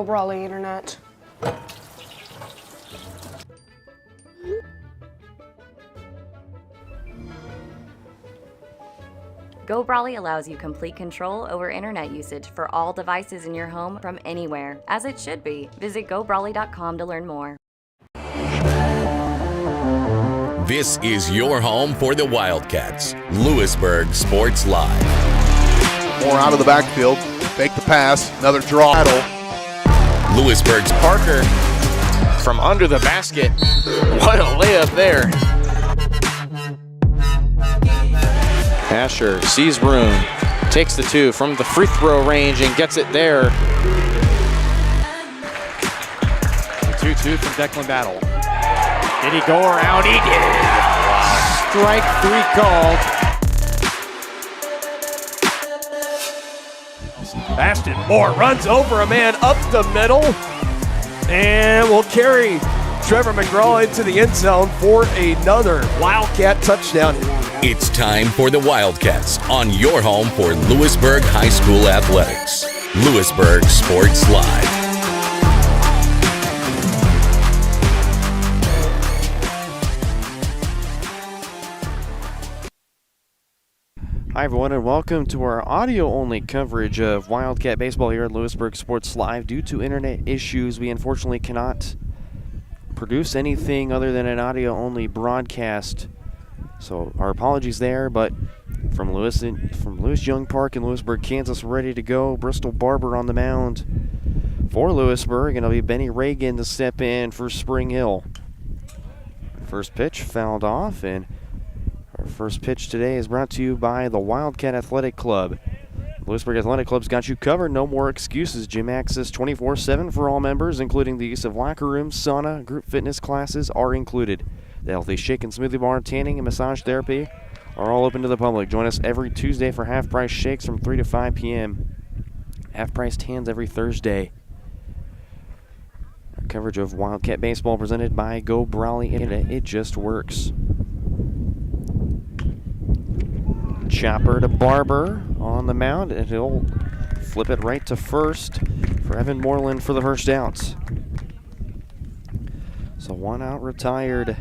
Go Brawley Internet. Go Brawley allows you complete control over internet usage for all devices in your home from anywhere, as it should be. Visit GoBrawley.com to learn more. This is your home for the Wildcats. Louisburg Sports Live. More out of the backfield. Fake the pass. Another draw. Louisburg's Parker from under the basket. What a layup there. Asher sees room, takes the two from the free throw range and gets it there. The 2-2 from Declan Battle. Did he go around? He did. Strike three called. Ashton Moore runs over a man up the middle and will carry Trevor McGraw into the end zone for another Wildcat touchdown. It's time for the Wildcats on your home for Louisburg High School Athletics. Louisburg Sports Live. Hi everyone, and welcome to our audio-only coverage of Wildcat baseball here at Louisburg Sports Live. Due to internet issues, we unfortunately cannot produce anything other than an audio-only broadcast. So our apologies there, but from Lewis Young Park in Lewisburg, Kansas, ready to go. Bristol Barber on the mound for Lewisburg, and it'll be Benny Reagan to step in for Spring Hill. First pitch fouled off, and our first pitch today is brought to you by the Wildcat Athletic Club. Lewisburg Athletic Club's got you covered. No more excuses. Gym access 24/7 for all members, including the use of locker rooms, sauna, group fitness classes are included. The Healthy Shake and Smoothie Bar, tanning, and massage therapy are all open to the public. Join us every Tuesday for half-price shakes from 3 to 5 p.m. Half-price tans every Thursday. Our coverage of Wildcat baseball presented by Go Brawley Internet. It just works. Chopper to Barber on the mound, and he'll flip it right to first for Evan Moreland for the first out. So one out retired.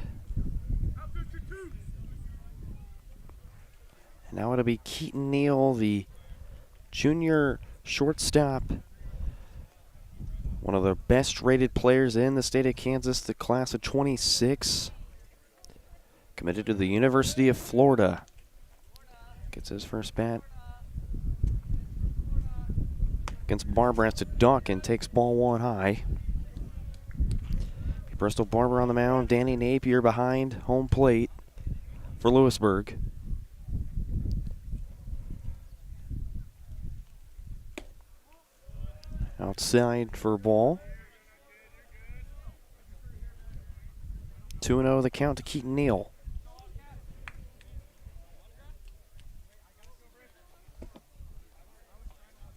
And now it'll be Keaton Neal, the junior shortstop, one of the best rated players in the state of Kansas, the class of 26, committed to the University of Florida. Gets his first bat against Barber, has to duck and takes ball one high. Bristol Barber on the mound, Danny Napier behind home plate for Lewisburg. Outside for a ball. 2-0 the count to Keaton Neal.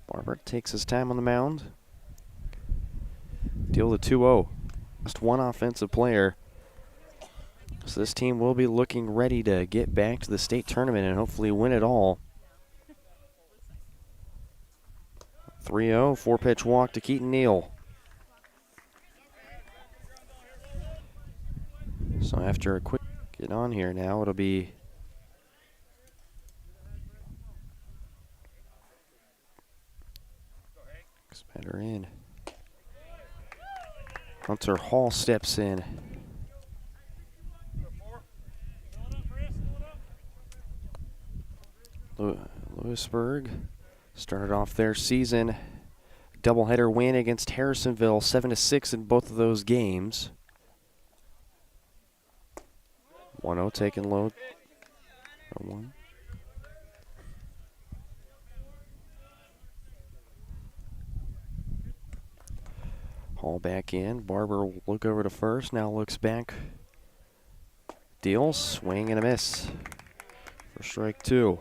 Barber takes his time on the mound. Deal the 2-0. Just one offensive player. So this team will be looking ready to get back to the state tournament and hopefully win it all. 3-0, four-pitch walk to Keaton Neal. So after a quick get on here now, it'll be batter in. Hunter Hall steps in. Louisburg started off their season doubleheader win against Harrisonville, 7-6 in both of those games. 1-0 taken low. 1. Hall back in. Barber will look over to first. Now looks back. Deal. Swing and a miss for strike two.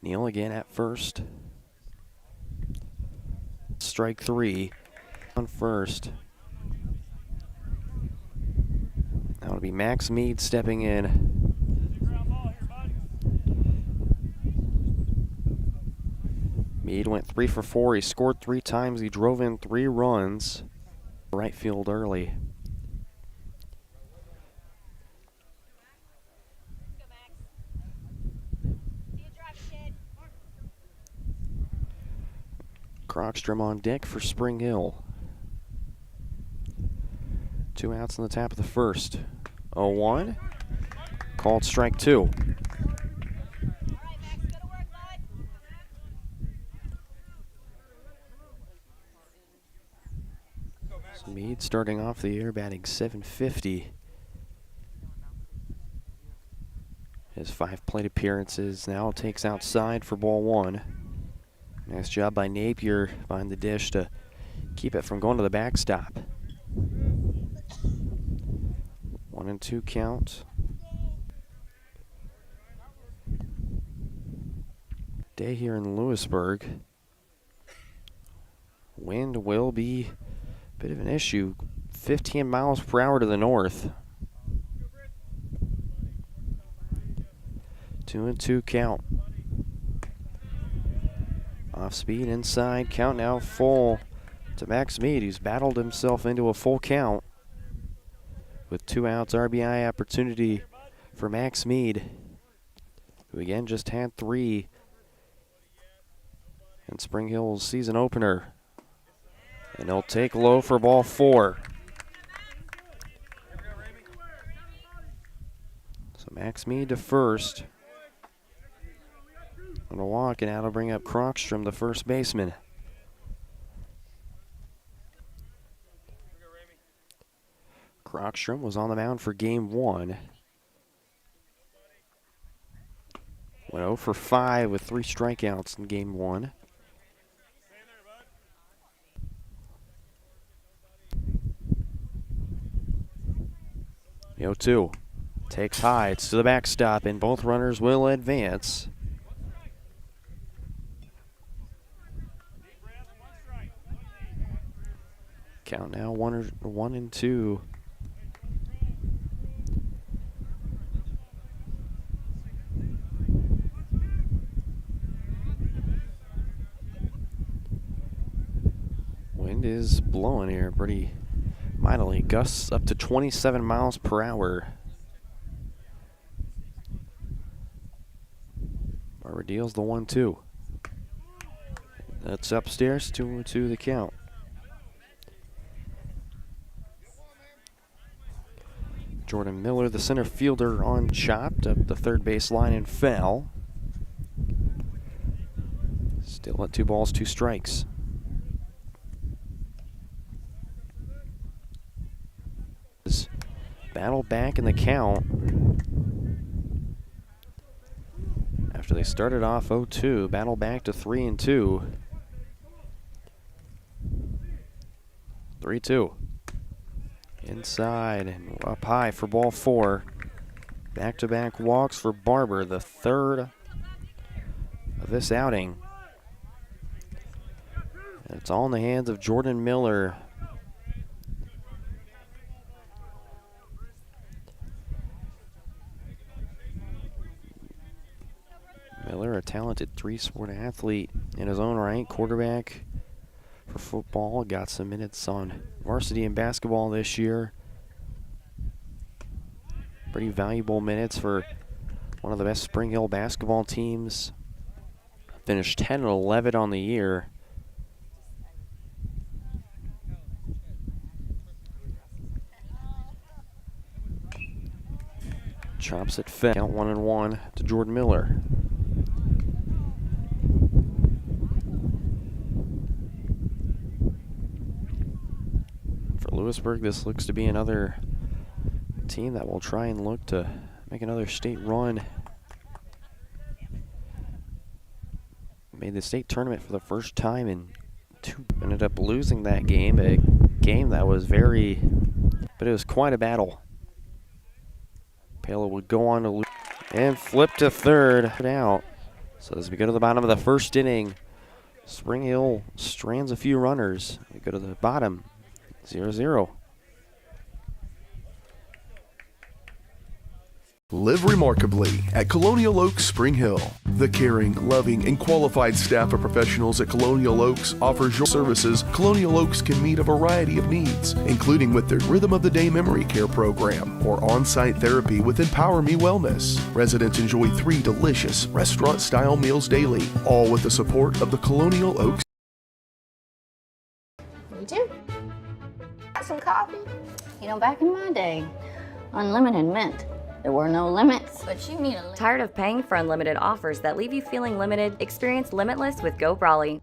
Neal again at first. Strike three on first. That would be Max Mead stepping in. Meade went 3 for 4. He scored 3 times. He drove in 3 runs. Right field early. Crockstrom on deck for Spring Hill. 2 outs in the top of the first. 0-1. Called strike 2. So Meade starting off the year batting .750. His 5 plate appearances now takes outside for ball 1. Nice job by Napier behind the dish to keep it from going to the backstop. 1-2 count. Day here in Louisburg. Wind will be a bit of an issue. 15 miles per hour to the north. 2-2 count. Off speed inside, count now full to Max Meade, who's battled himself into a full count. With 2 outs, RBI opportunity for Max Meade, who again just had 3 in Spring Hill's season opener. And he'll take low for ball 4. So Max Meade to first. On a walk, and now to bring up Crockstrom, the first baseman. Crockstrom was on the mound for game 1. Went 0 for 5 with 3 strikeouts in game 1. The 0-2 takes high, it's to the backstop, and both runners will advance. Count now 1-2. Wind is blowing here pretty mightily. Gusts up to 27 miles per hour. Barber deals the 1-2. That's upstairs, 2-2 the count. Jordan Miller, the center fielder, on chopped up the third base line and fell. Still at 2 balls, 2 strikes. Battle back in the count after they started off 0-2. Battle back to 3-2. 3-2. Inside and up high for ball 4. Back-to-back walks for Barber, the 3rd of this outing. And it's all in the hands of Jordan Miller. Miller, a talented 3-sport athlete in his own right, quarterback for football, got some minutes on varsity and basketball this year. Pretty valuable minutes for one of the best Spring Hill basketball teams. Finished 10-11 on the year. Chops it fed. Count 1-1 to Jordan Miller. For Louisburg, this looks to be another team that will try and look to make another state run. Made the state tournament for the first time in 2. Ended up losing that game, a game that was but it was quite a battle. Palo would go on to lose and flip to third out. So as we go to the bottom of the first inning, Spring Hill strands a few runners. We go to the bottom, 0-0. Live remarkably at Colonial Oaks Spring Hill. The caring, loving, and qualified staff of professionals at Colonial Oaks offers your services. Colonial Oaks can meet a variety of needs, including with their Rhythm of the Day Memory Care program or on-site therapy with Empower Me Wellness. Residents enjoy 3 delicious restaurant-style meals daily, all with the support of the Colonial Oaks. You too. Got some coffee? You know, back in my day, unlimited meant there were no limits. But you need a limit. Tired of paying for unlimited offers that leave you feeling limited? Experience Limitless with Go Brawley.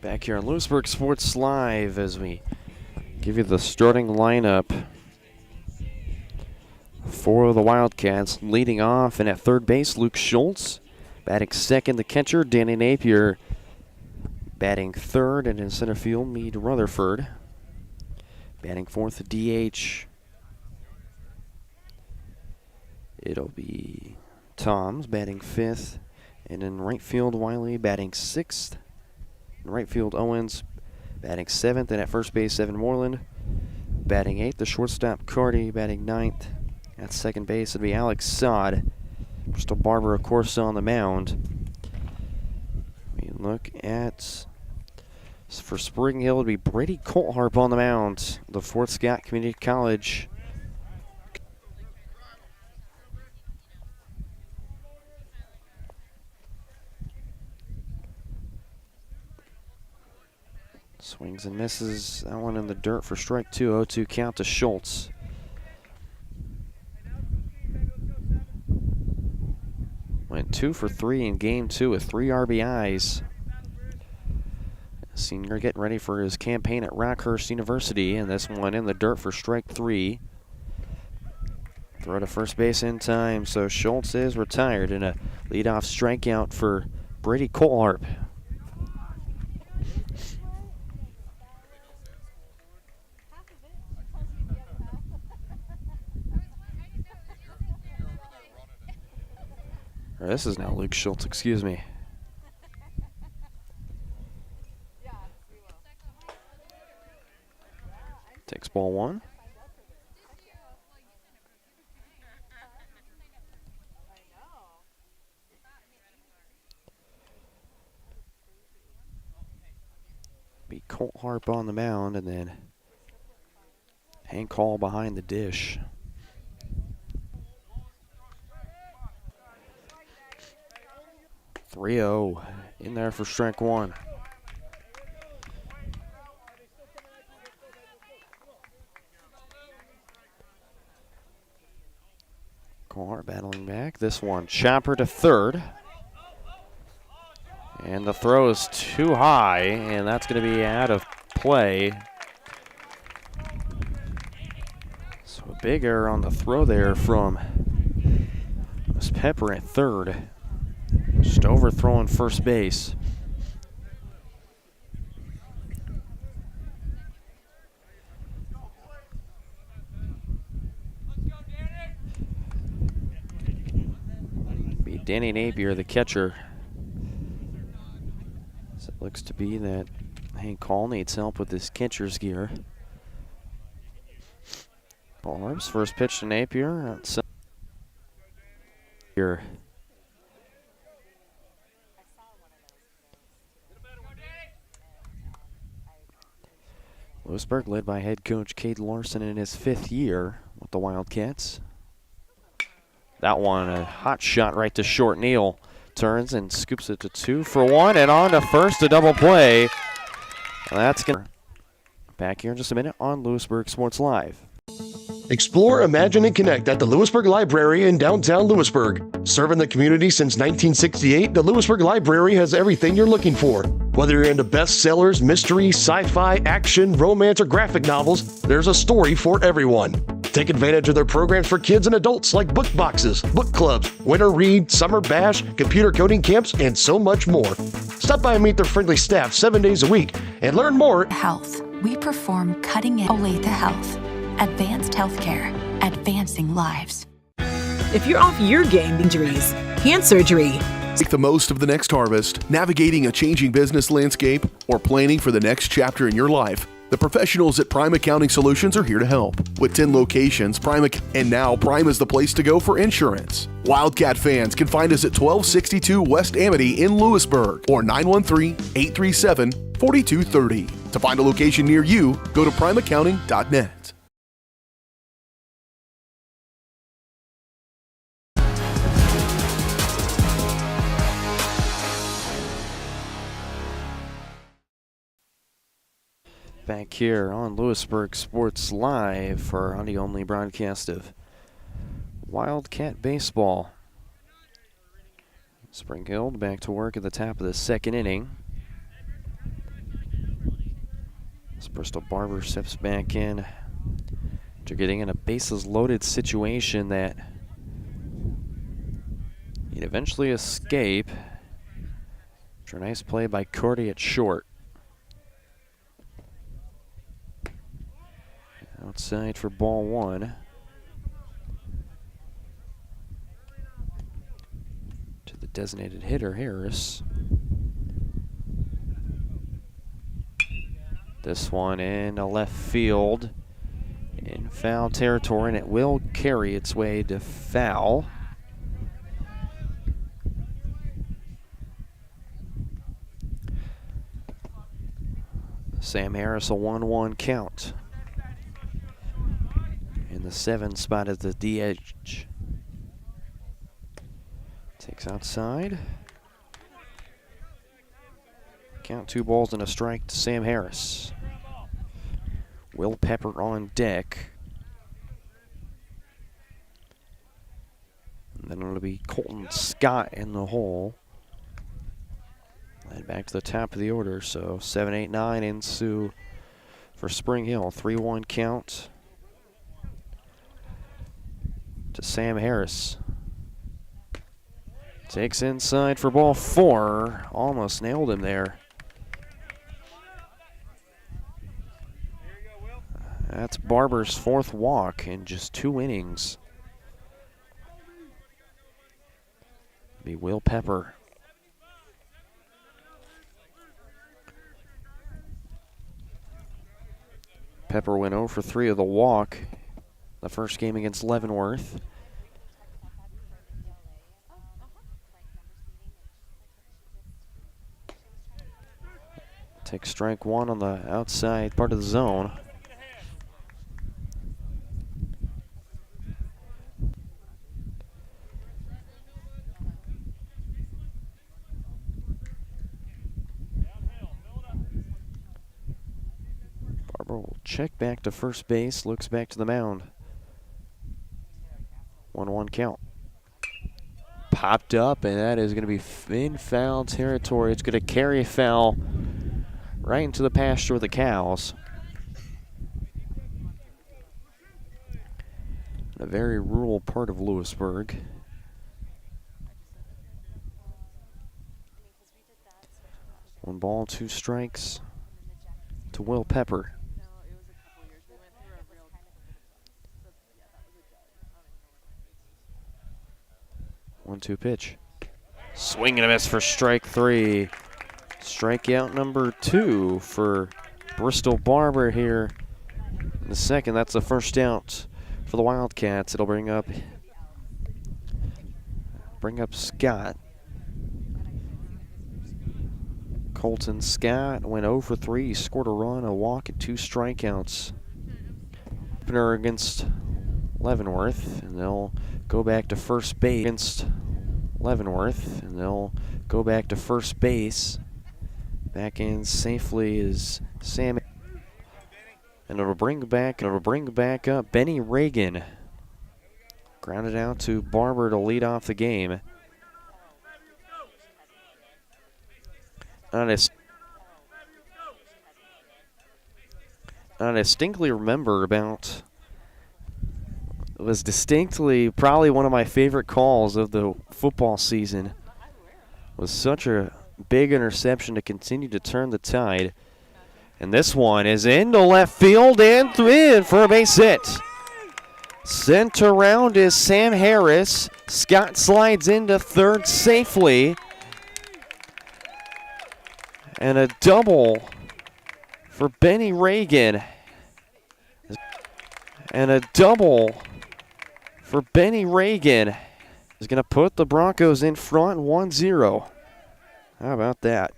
Back here on Louisburg Sports Live as we give you the starting lineup for the Wildcats. Leading off and at third base, Luke Schultz. Batting second, the catcher, Danny Napier. Batting third, and in center field, Meade Rutherford. Batting fourth, the DH. It'll be Toms batting fifth. And in right field, Wiley batting sixth. In right field, Owens batting seventh, and at first base, Evan Moreland batting eighth. The shortstop, Carty, batting ninth. At second base, it'd be Alex Sod. Bristol Barber, of course, on the mound. We look at, for Spring Hill, it'd be Brady Coltharp on the mound. The Fort Scott Community College. Swings and misses. That one in the dirt for strike 2. 0-2 count to Schultz. Went 2 for 3 in game 2 with 3 RBIs. Senior getting ready for his campaign at Rockhurst University, and this one in the dirt for strike 3. Throw to first base in time, so Schultz is retired, and a leadoff strikeout for Brady Coltharp. This is now Luke Schultz, excuse me. Takes ball 1. Be Coltharp on the mound, and then Hank Hall behind the dish. .30 in there for strike 1. Coltharp battling back. This one, chopper to third. And the throw is too high, and that's going to be out of play. So a big error on the throw there from Pepper at third. Just overthrowing first base. Be Danny Napier, the catcher. So it looks to be that Hank Hall needs help with his catcher's gear. Ballers, first pitch to Napier. Here. Louisburg led by head coach Cade Larson in his 5th year with the Wildcats. That one, a hot shot right to short. Neal turns and scoops it to 2 for 1, and on to first, a double play. And that's going to back here in just a minute on Louisburg Sports Live. Explore, imagine, and connect at the Louisburg Library in downtown Louisburg. Serving the community since 1968, the Louisburg Library has everything you're looking for. Whether you're into bestsellers, mystery, sci-fi, action, romance, or graphic novels, there's a story for everyone. Take advantage of their programs for kids and adults like book boxes, book clubs, winter read, summer bash, computer coding camps, and so much more. Stop by and meet their friendly staff 7 days a week and learn more. Health. we perform cutting-edge Olathe Health. Advanced healthcare, advancing lives. If you're off your game, injuries, hand surgery. Make the most of the next harvest, navigating a changing business landscape, or planning for the next chapter in your life. The professionals at Prime Accounting Solutions are here to help. With 10 locations, Prime is the place to go for insurance. Wildcat fans can find us at 1262 West Amity in Louisburg or 913-837-4230. To find a location near you, go to primeaccounting.net. Back here on Louisburg Sports Live for our audio-only broadcast of Wildcat baseball. Spring Hill back to work at the top of the second inning. As Bristol Barber steps back in after getting in a bases-loaded situation that he'd eventually escape after a nice play by Cordy at short. Outside for ball one. To the designated hitter, Harris. This one in a left field in foul territory, and it will carry its way to foul. Sam Harris, a 1-1 count. The 7 spot at the DH. Takes outside. Count 2 balls and a strike to Sam Harris. Will Pepper on deck. And then it'll be Colton Scott in the hole. Led back to the top of the order, so 7, 8, 9 ensue for Spring Hill. 3-1 count to Sam Harris. Takes inside for ball 4. Almost nailed him there. That's Barber's 4th walk in just 2 innings. Be Will Pepper. Pepper went 0 for 3 of the walk the first game against Leavenworth. Takes strike 1 on the outside part of the zone. Barber will check back to first base, looks back to the mound. 1-1 count. Popped up, and that is going to be in foul territory. It's going to carry a foul right into the pasture of the cows. In a very rural part of Louisburg. One ball, 2 strikes to Will Pepper. 1-2 pitch. Swing and a miss for strike 3. Strikeout number 2 for Bristol Barber here in the second. That's the first out for the Wildcats. It'll bring up Scott. Colton Scott went 0 for 3. He scored a run, a walk, and 2 strikeouts. Opener against Leavenworth, and they'll go back to first base against Leavenworth, and they'll go back to first base. Back in safely is Sam, and it'll bring back up Benny Reagan. Grounded out to Barber to lead off the game. I distinctly remember about. It was distinctly probably one of my favorite calls of the football season. It was such a big interception to continue to turn the tide. And this one is into left field and in for a base hit. Sent around is Sam Harris. Scott slides into third safely. And a double for Benny Reagan. And a double for Benny Reagan is going to put the Broncos in front 1-0. How about that?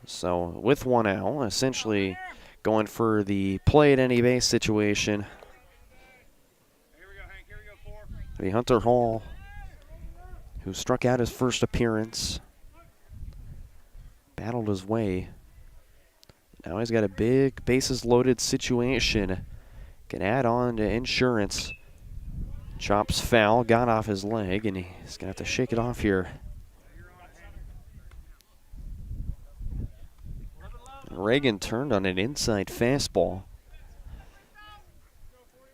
So with one out, essentially going for the play at any base situation. It'll be Hunter Hall, who struck out his first appearance. Battled his way. Now he's got a big bases loaded situation. Can add on to insurance. Chops foul, got off his leg, and he's going to have to shake it off here. Reagan turned on an inside fastball.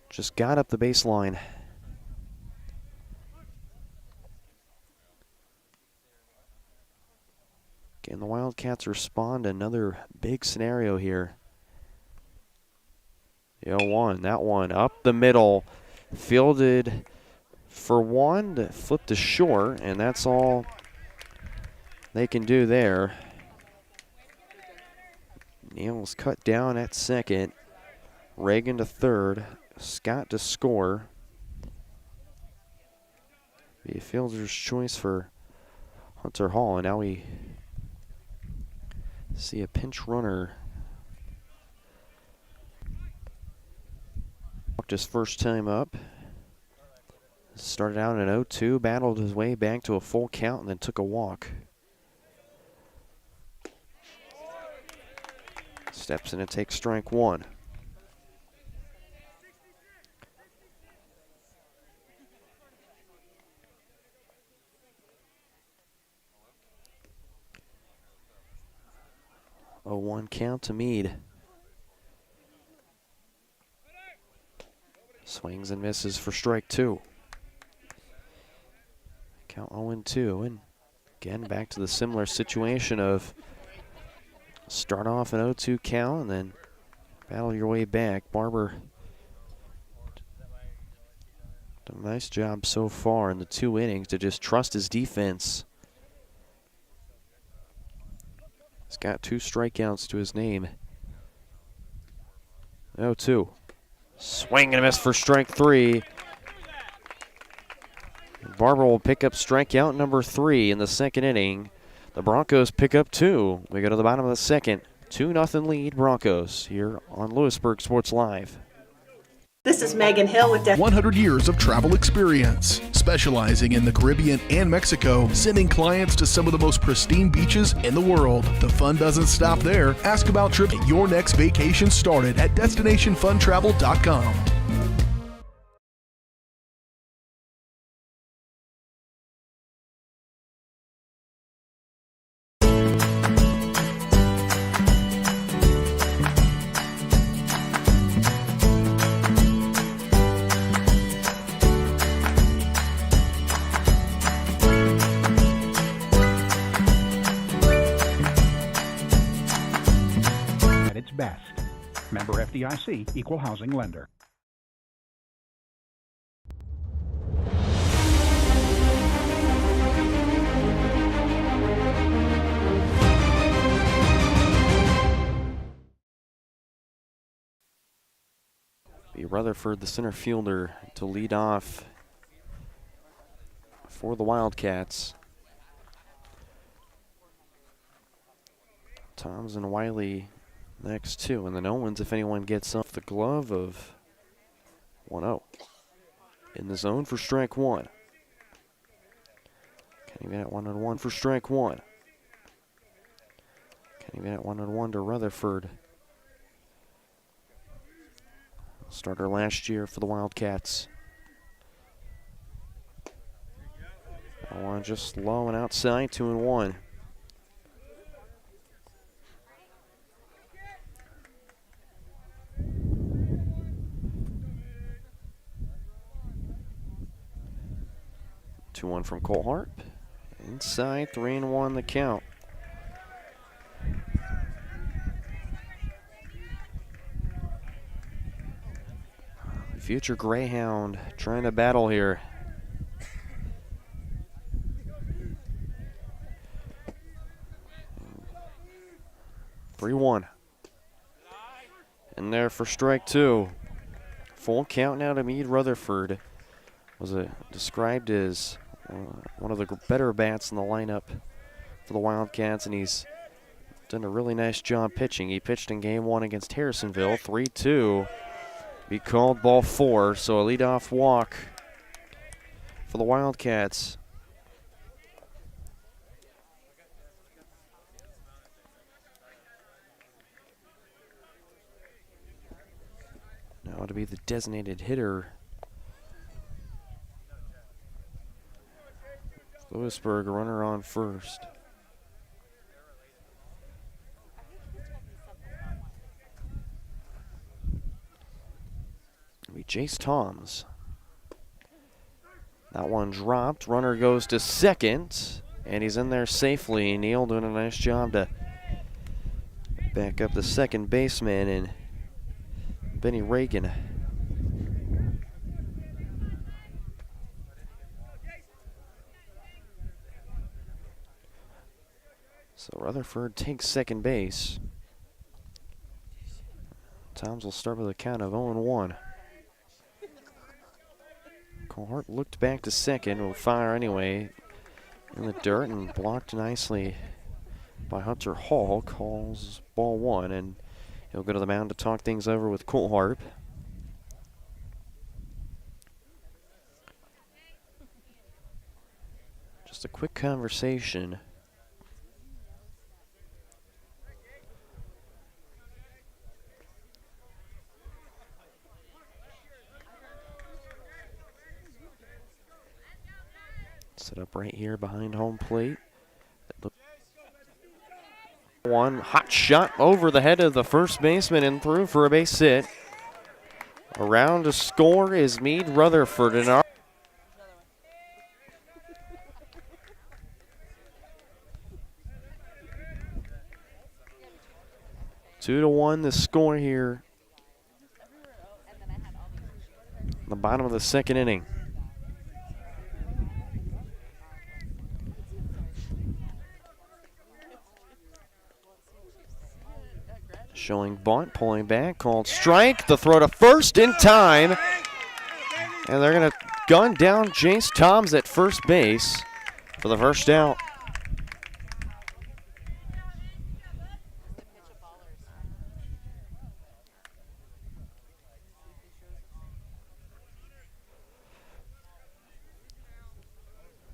Just got up the baseline. Can the Wildcats respond to another big scenario here? The 0-1, that one up the middle. Fielded for one, that flipped to short, and that's all they can do there. Neal's cut down at second. Reagan to third. Scott to score. Be a fielder's choice for Hunter Hall, and now we see a pinch runner. Walked his first time up. Started out in 0-2, battled his way back to a full count, and then took a walk. Steps in and takes strike one. A 0-1 count to Meade. Swings and misses for strike two. Count 0-2, and again back to the similar situation of start off an 0-2 count and then battle your way back. Barber done a nice job so far in the 2 innings to just trust his defense. He's got 2 strikeouts to his name. 0-2. Swing and a miss for strike 3. Barber will pick up strikeout number 3 in the second inning. The Broncos pick up 2. We go to the bottom of the second. 2-0 lead Broncos here on Louisburg Sports Live. This is Megan Hill with 100 years of travel experience, specializing in the Caribbean and Mexico, sending clients to some of the most pristine beaches in the world. The fun doesn't stop there. Ask about trips. Your next vacation started at destinationfuntravel.com. Best. Member FDIC, Equal Housing Lender. Be Rutherford, the center fielder, to lead off for the Wildcats. Toms and Wiley next 2, and then Owens, if anyone gets off the glove of 1-0. In the zone for strike 1. Can he get at 1-1 for strike 1? Can he get at 1-1 to Rutherford? Starter last year for the Wildcats. That one just low and outside, 2-1. One from Cole Hart, Inside, 3-1 the count. Future Greyhound trying to battle here. (3-1). In there for strike two. Full count now to Meade Rutherford. Was described as one of the better bats in the lineup for the Wildcats, and he's done a really nice job pitching. He pitched in game one against Harrisonville, 3-2. He called ball 4, so a leadoff walk for the Wildcats. Now to be the designated hitter. Louisburg, a runner on first. It'll be Jace Toms. That one dropped. Runner goes to second, and he's in there safely. Neal doing a nice job to back up the second baseman and Benny Reagan. So Rutherford takes second base. Toms will start with a count of 0-1. Colhart looked back to second, will fire anyway in the dirt and blocked nicely by Hunter Hall. Calls ball 1, and he'll go to the mound to talk things over with Colhart. Just a quick conversation. Set up right here behind home plate. One hot shot over the head of the first baseman and through for a base hit. Around to score is Meade Rutherford. And our 2-1 the score here. The bottom of the second inning. Showing bunt, pulling back, called strike. The throw to first in time. And they're going to gun down Jace Toms at first base for the first out.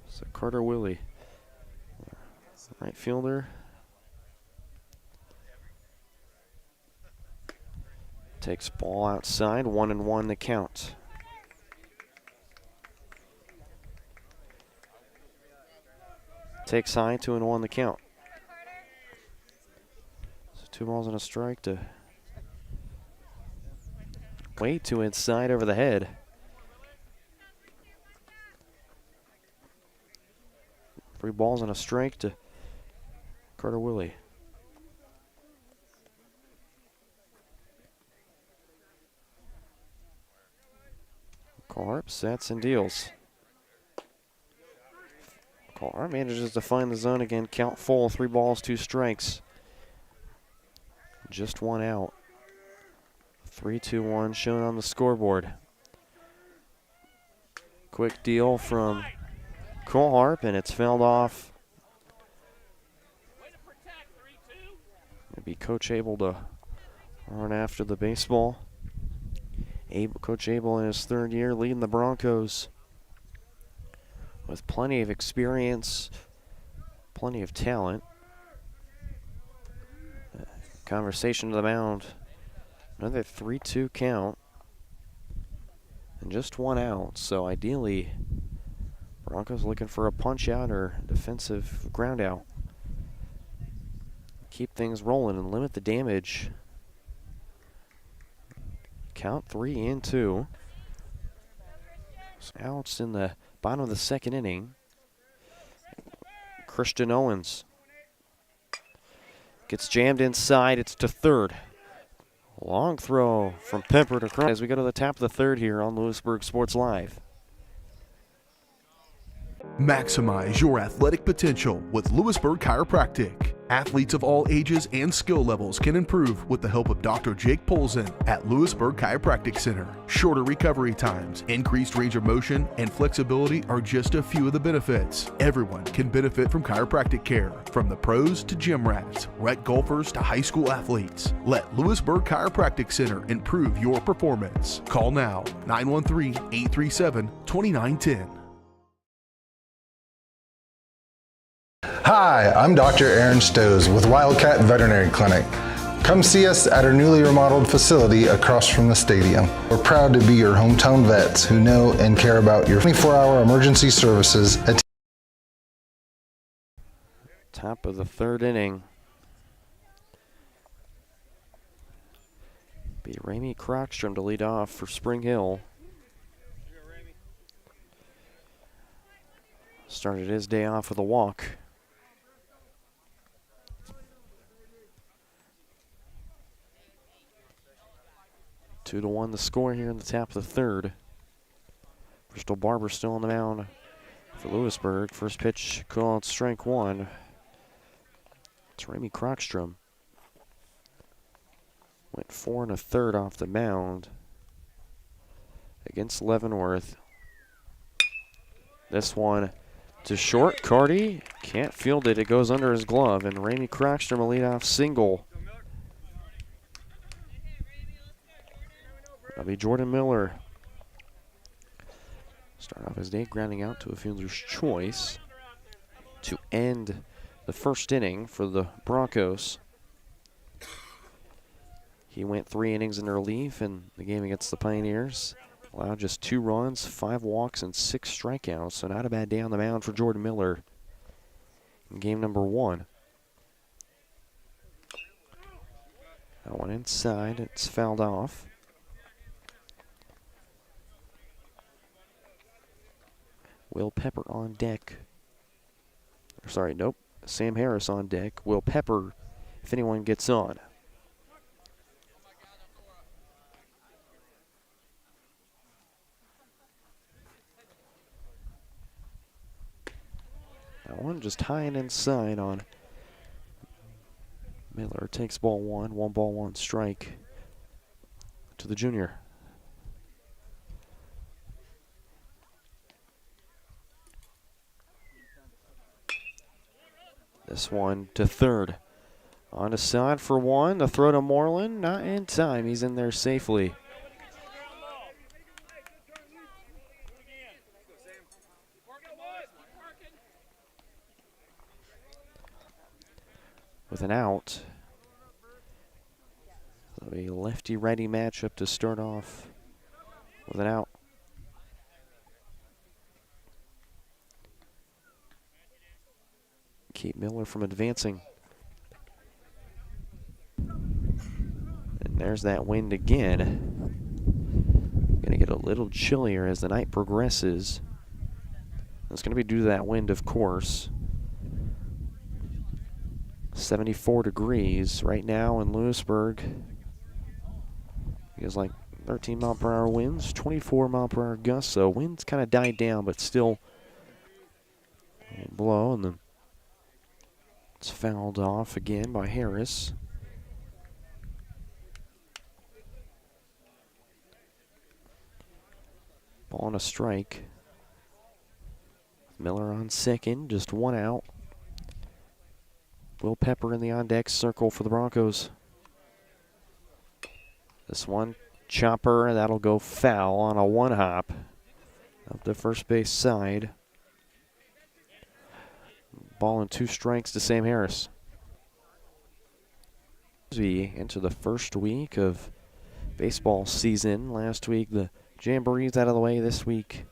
So Carter Willie, right fielder. Takes ball outside, 1-1 the count. Takes high, 2-1 the count. So 2 balls and a strike to way to inside over the head. Three balls and a strike to Carter Willie. Colhart sets and deals. Colhart manages to find the zone again. Count full, 3 balls, 2 strikes. Just 1 out. 3-2-1 shown on the scoreboard. Quick deal from Colhart, and it's fouled off. Maybe Coach able to run after the baseball. Coach Abel in his 3rd year leading the Broncos with plenty of experience, plenty of talent. Conversation to the mound. Another 3-2 count. And just 1 out. So ideally, Broncos looking for a punch out or defensive ground out. Keep things rolling and limit the damage. Count 3-2. Outs in the bottom of the second inning. Christian Owens. Gets jammed inside. It's to third. Long throw from Pepper to Cross as we go to the top of the third here on Louisburg Sports Live. Maximize your athletic potential with Louisburg Chiropractic. Athletes of all ages and skill levels can improve with the help of Dr. Jake Polzin at Louisburg Chiropractic Center. Shorter recovery times, increased range of motion, and flexibility are just a few of the benefits. Everyone can benefit from chiropractic care, from the pros to gym rats, rec golfers to high school athletes. Let Louisburg Chiropractic Center improve your performance. Call now, 913-837-2910. Hi, I'm Dr. Aaron Stoes with Wildcat Veterinary Clinic. Come see us at our newly remodeled facility across from the stadium. We're proud to be your hometown vets who know and care about your 24-hour emergency services. Top of the third inning. Be Ramey Crockstrom to lead off for Spring Hill. Started his day off with a walk. 2-1 the score here in the top of the third. Bristol Barber still on the mound for Louisburg. First pitch called strike one. It's Ramey Crockstrom. Went 4 1/3 off the mound against Leavenworth. This one to short. Carty can't field it. It goes under his glove, and Ramey Crockstrom a leadoff single. That'll be Jordan Miller. Start off his day grounding out to a fielder's choice to end the first inning for the Broncos. He went 3 innings in relief in the game against the Pioneers. Allowed just 2 runs, 5 walks, and 6 strikeouts. So not a bad day on the mound for Jordan Miller in game number 1. That one inside. It's fouled off. Will Pepper on deck. Sorry, nope. Sam Harris on deck. Will Pepper, if anyone gets on. That one just high and inside on Miller. Takes ball 1. 1 ball, 1 strike to the junior. This one to third. On to side for 1. The throw to Moreland. Not in time. He's in there safely. With an out. So a lefty-righty matchup to start off with an out. Keep Miller from advancing. And there's that wind again. Going to get a little chillier as the night progresses. It's going to be due to that wind, of course. 74 degrees right now in Louisburg. Feels like 13 mile per hour winds, 24 mile per hour gusts. So winds kind of died down, but still blow, and then it's fouled off again by Harris. Ball on a strike. Miller on second, just 1 out. Will Pepper in the on-deck circle for the Broncos. This one, chopper, that'll go foul on a 1-hop up the first base side. Ball and 2 strikes to Sam Harris. As we enter the first week of baseball season, last week the Jamboree's out of the way. This week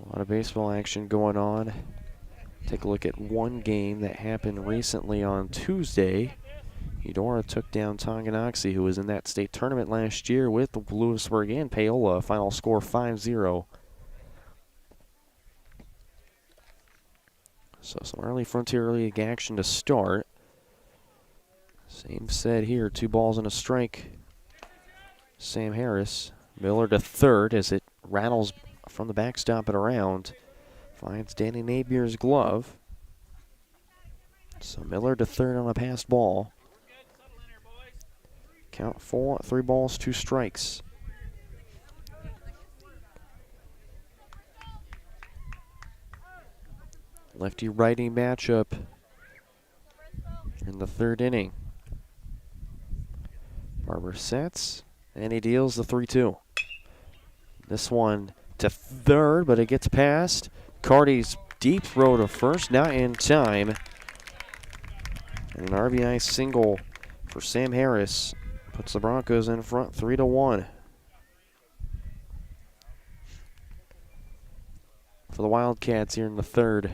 a lot of baseball action going on. Take a look at one game that happened recently on Tuesday. Eudora took down Tonganoxie, who was in that state tournament last year with Louisburg and Paola. Final score 5-0. So some early Frontier League action to start. Same set here, 2 balls and a strike. Sam Harris. Miller to third as it rattles from the backstop and around. Finds Danny Napier's glove. So Miller to third on a passed ball. Count 4, 3 balls, 2 strikes. Lefty-righty matchup in the 3rd inning. Barber sets, and he deals the 3-2. This one to third, but it gets past. Carty's deep throw to first, not in time. And an RBI single for Sam Harris puts the Broncos in front 3-1. For the Wildcats here in the 3rd.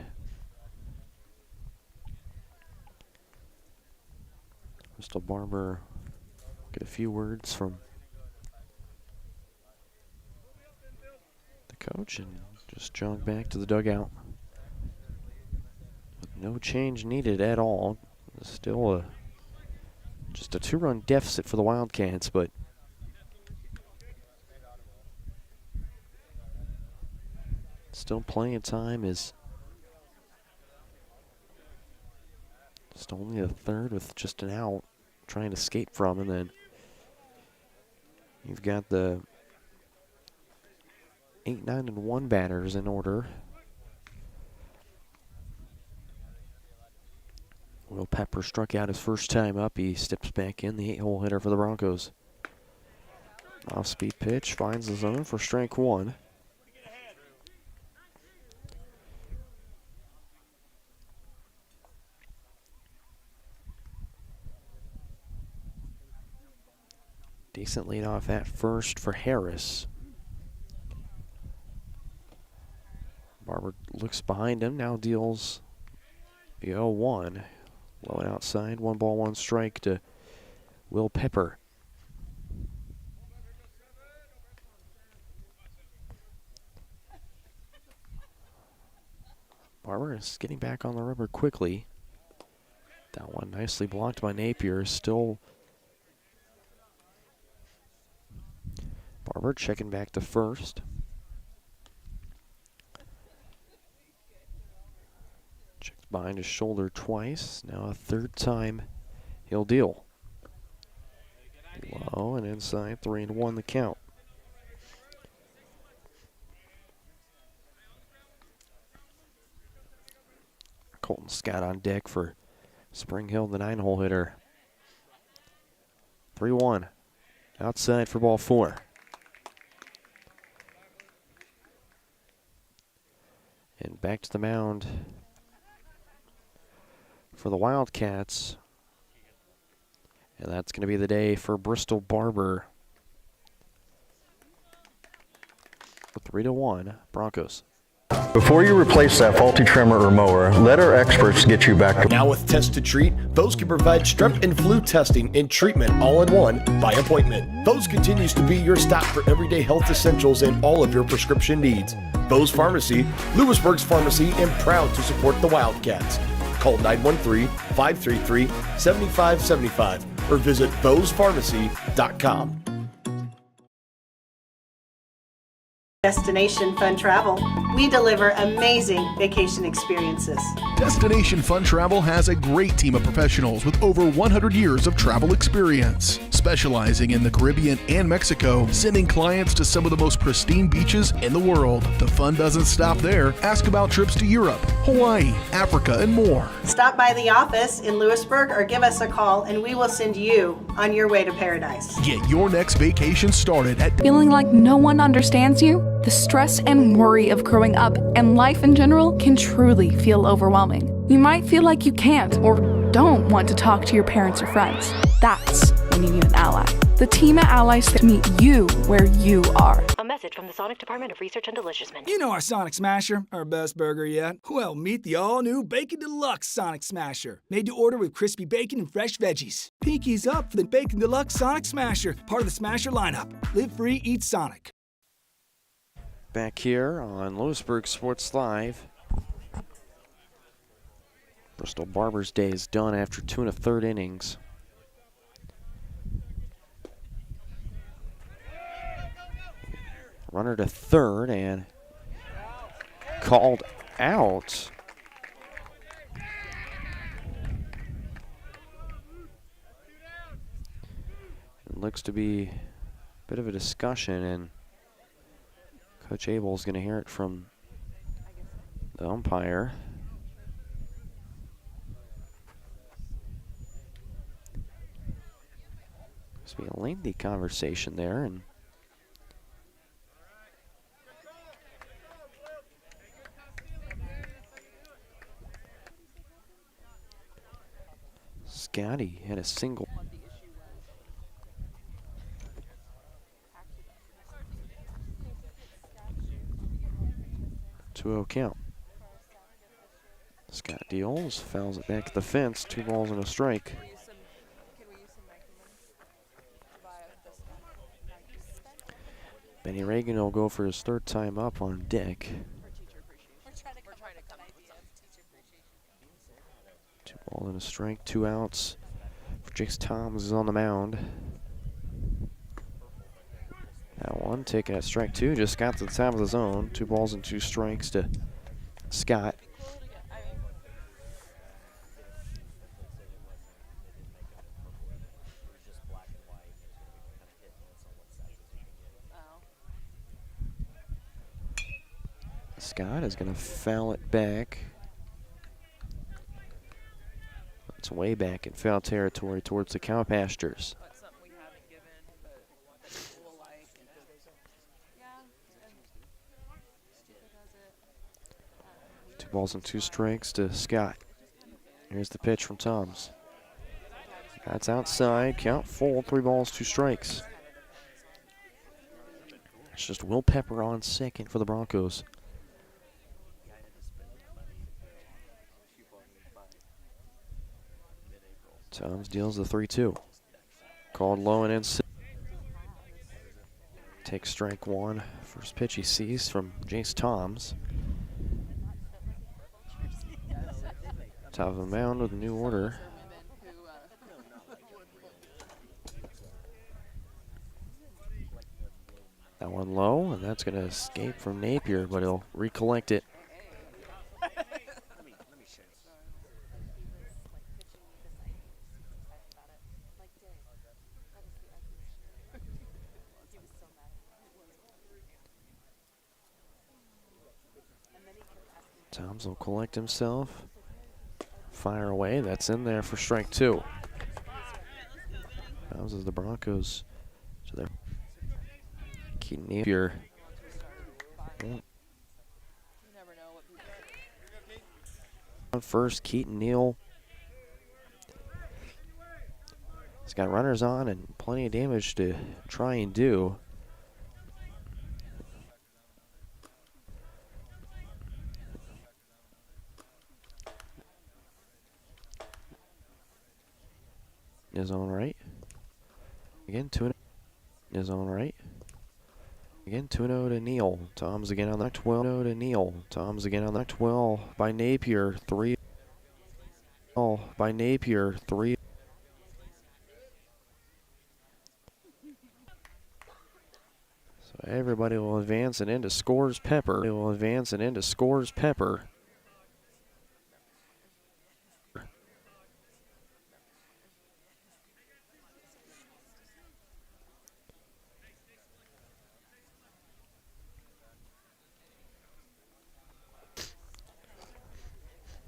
Crystal Barber get a few words from the coach and just jog back to the dugout. With no change needed at all. Still just a 2-run deficit for the Wildcats, but still plenty of time is just only a 3rd with just an out trying to escape from, and then you've got the 8, 9, and 1 batters in order. Will Pepper struck out his first time up. He steps back in, the 8-hole hitter for the Broncos. Off-speed pitch, finds the zone for strike 1. Decent lead off at first for Harris. Barber looks behind him, now deals the 0-1. Low and outside, 1 ball, 1 strike to Will Pepper. Barber is getting back on the rubber quickly. That one nicely blocked by Napier. Still Barber checking back to first. Checked behind his shoulder twice. Now a 3rd time he'll deal. Low and inside, 3-1 the count. Colton Scott on deck for Spring Hill, the 9-hole hitter. 3-1. Outside for ball 4. And back to the mound for the Wildcats. And that's going to be the day for Bristol Barber. 3-1 Broncos. Before you replace that faulty trimmer or mower, let our experts get you back to... Now with Test to Treat, Bose can provide strep and flu testing and treatment all in one by appointment. Bose continues to be your stop for everyday health essentials and all of your prescription needs. Bose Pharmacy, Louisburg's pharmacy, and proud to support the Wildcats. Call 913-533-7575 or visit bosepharmacy.com. Destination Fun Travel. We deliver amazing vacation experiences. Destination Fun Travel has a great team of professionals with over 100 years of travel experience, specializing in the Caribbean and Mexico, sending clients to some of the most pristine beaches in the world. The fun doesn't stop there. Ask about trips to Europe, Hawaii, Africa, and more. Stop by the office in Louisburg or give us a call and we will send you on your way to paradise. Get your next vacation started at... Feeling like no one understands you? The stress and worry of growing up and life in general can truly feel overwhelming. You might feel like you can't or don't want to talk to your parents or friends. That's when you need an ally. The team at Allies to meet you where you are. A message from the Sonic Department of Research and Deliciousment. You know our Sonic Smasher, our best burger yet? Well, meet the all-new Bacon Deluxe Sonic Smasher. Made to order with crispy bacon and fresh veggies. Pinkies up for the Bacon Deluxe Sonic Smasher, part of the Smasher lineup. Live free, eat Sonic. Back here on Louisburg Sports Live. Crystal Barber's day is done after 2 1/3 innings. Runner to third and called out. It looks to be a bit of a discussion, and Coach Abel's going to hear it from the umpire. Must be a lengthy conversation there, and Scotty had a single. 2-0 count. Scott deals, fouls it back to the fence, 2 balls and a strike. Benny Reagan will go for his 3rd time up on Dick. 2 balls and a strike, 2 outs. Jace Toms is on the mound. That one taking at strike 2, just got to the top of the zone. 2 balls and 2 strikes to Scott. Scott is going to foul it back. It's way back in foul territory towards the cow pastures. 2 balls and 2 strikes to Scott. Here's the pitch from Toms. That's outside, count full, 3 balls, 2 strikes. It's just Will Pepper on second for the Broncos. Toms deals the 3-2. Called low and in. Takes strike 1. First pitch he sees from Jace Toms. Top of the mound with a new order. That one low, and that's going to escape from Napier, but he'll recollect it. Toms will collect himself. Fire away. That's in there for strike 2. Toms is the Broncos to their Keaton Napier. First, Keaton Neal. He's got runners on and plenty of damage to try and do. His own right. Again, 2-0. His own right. Again, 2-0 to Neal. Toms again on that 12 to Neal. Toms again on that 12 by Napier. 3. Oh, by Napier. 3. So everybody will advance and into scores Pepper. They will advance and into scores Pepper.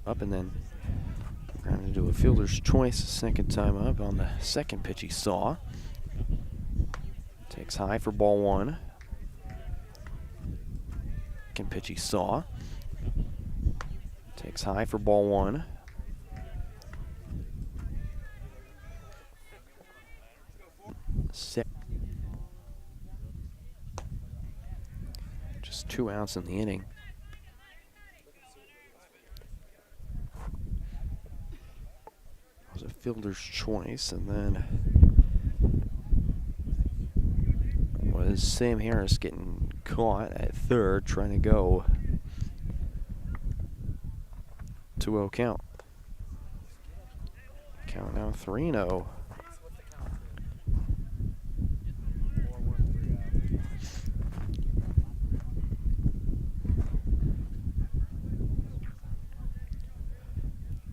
Up and then we're going to do a fielder's choice second time up on the second pitch he saw. Takes high for ball 1. Second pitch he saw. Takes high for ball 1. Just 2 outs in the inning. A fielder's choice, and then was Sam Harris getting caught at third trying to go 2-0 count. Count now 3-0.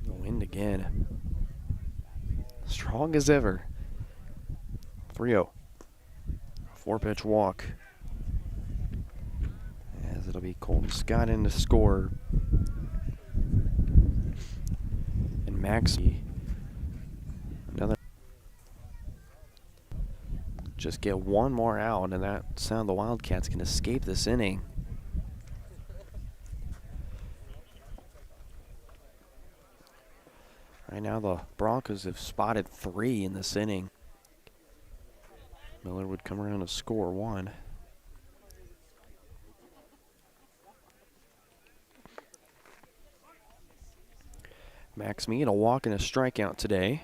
The wind again. Strong as ever. 3-0. 4-pitch walk. As it'll be Colton Scott in to score. And Maxey. Another. Just get one more out, and that's how the Wildcats can escape this inning. Right now, the Broncos have spotted 3 in this inning. Miller would come around to score 1. Max Mead, a walk and a strikeout today